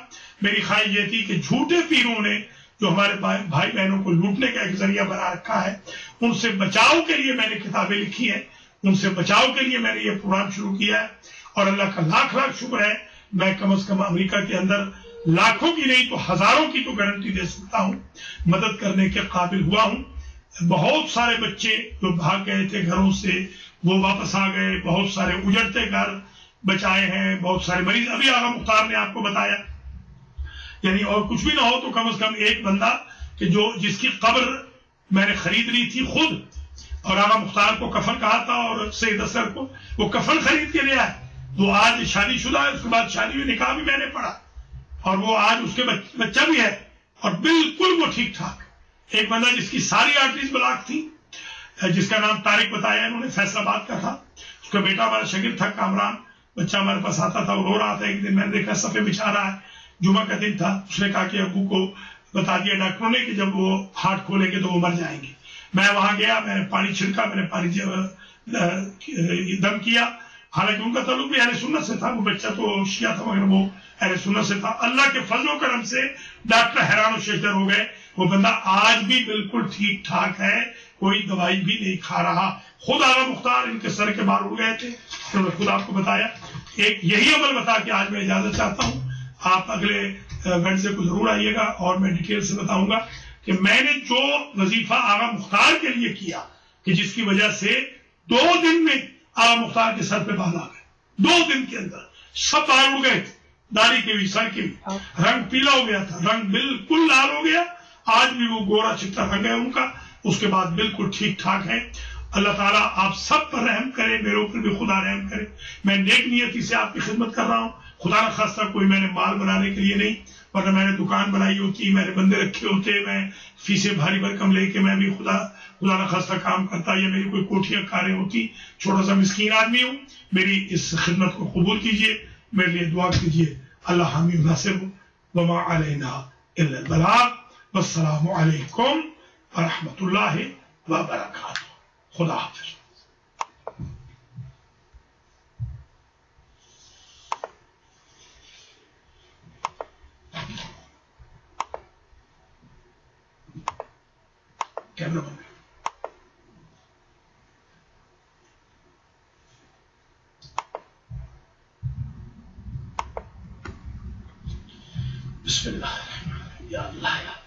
मेरी ख्वाहिश ये थी कि झूठे पीरों ने जो हमारे भाई बहनों को लूटने का एक जरिया बना रखा है, उनसे बचाव के लिए मैंने किताबें लिखी हैं, उनसे बचाव के लिए मैंने ये प्रोग्राम शुरू किया है। और अल्लाह का लाख लाख शुक्र है, मैं कम से कम अमेरिका के अंदर लाखों की नहीं तो हजारों की तो गारंटी दे सकता हूँ, मदद करने के काबिल हुआ हूँ। बहुत सारे बच्चे जो भाग गए थे घरों से वो वापस आ गए, बहुत सारे उजड़ते घर बचाए हैं, बहुत सारे मरीज अभी आगा मुख्तार ने आपको बताया। यानी और कुछ भी ना हो तो कम से कम एक बंदा कि जो जिसकी कब्र मैंने खरीद ली थी खुद, और आगा मुख्तार को कफन कहा था और सईद असर को वो कफन खरीद के ले आए। वो आज शादीशुदा है, उसके बाद शादी में निकाह भी मैंने पढ़ा और वो आज उसके बच्चा भी है और बिल्कुल वो ठीक ठाक। एक बंदा जिसकी सारी आर्टरीज ब्लॉक थी, जिसका नाम तारिक बताया इन्होंने, फैसलाबाद का था। उसका बेटा हमारा शगिर्द था कामरान, बच्चा हमारे पास आता था, वो रो रहा था। एक दिन मैंने देखा सफे बिछा रहा है, जुमा का दिन था। उसने कहा कि अबू को बता दिया डॉक्टरों ने कि जब वो हार्ट खोलेंगे तो वो मर जाएंगे। मैं वहां गया, मैंने पानी छिड़का, मैंने पानी दम किया। हालांकि उनका ताल्लुक भी अहले सुन्नत से था, वो बच्चा तो शिया था मगर वो अहले सुन्नत से था। अल्लाह के फजल करम से डॉक्टर हैरान और शेखर हो गए। वो बंदा आज भी बिल्कुल ठीक ठाक है, कोई दवाई भी नहीं खा रहा। खुद आगा मुख्तार इनके सर के बाल उड़ गए थे, तो खुद आपको बताया। एक यही अमल बता के आज मैं इजाजत चाहता हूँ। आप अगले वेडनेसडे को जरूर आइएगा और मैं डिटेल से बताऊंगा कि मैंने जो वजीफा आगा मुख्तार के लिए किया कि जिसकी वजह से 2 दिन में आगा मुख्तार के सर पे बाल आ गए। 2 दिन के अंदर सब बाल उड़ गए थे, दाढ़ी के भी, सर के भी। रंग पीला हो गया था, रंग बिल्कुल लाल हो गया। आज भी वो गोरा चिट्टा रंग है उनका। उसके बाद बिल्कुल ठीक ठाक है। अल्लाह ताला आप सब पर रहम करे, मेरे ऊपर भी खुदा रहम करे। मैं नेक नियति से आपकी खिदमत कर रहा हूँ। खुदा न खास्ता कोई मैंने माल बनाने के लिए नहीं, वरना मैंने दुकान बनाई होती, मैंने बंदे रखे होते, मैं फीसें भारी भरकम लेके मैं भी खुदा न खास्ता काम करता, या मेरी कोई कोठियां कारें होती। छोटा सा मिस्कीन आदमी हूँ। मेरी इस खिदमत को कबूल कीजिए, मेरे लिए दुआ कीजिए। अल्लाह हामी नासिर वमा अलैना इल्लल बलाग। वस्सलामु अलैकुम व रहमतुल्लाहि व बरकातुहू। खुदा हाफिज। कैमरा बंद। बिस्मिल्लाह या अल्लाह।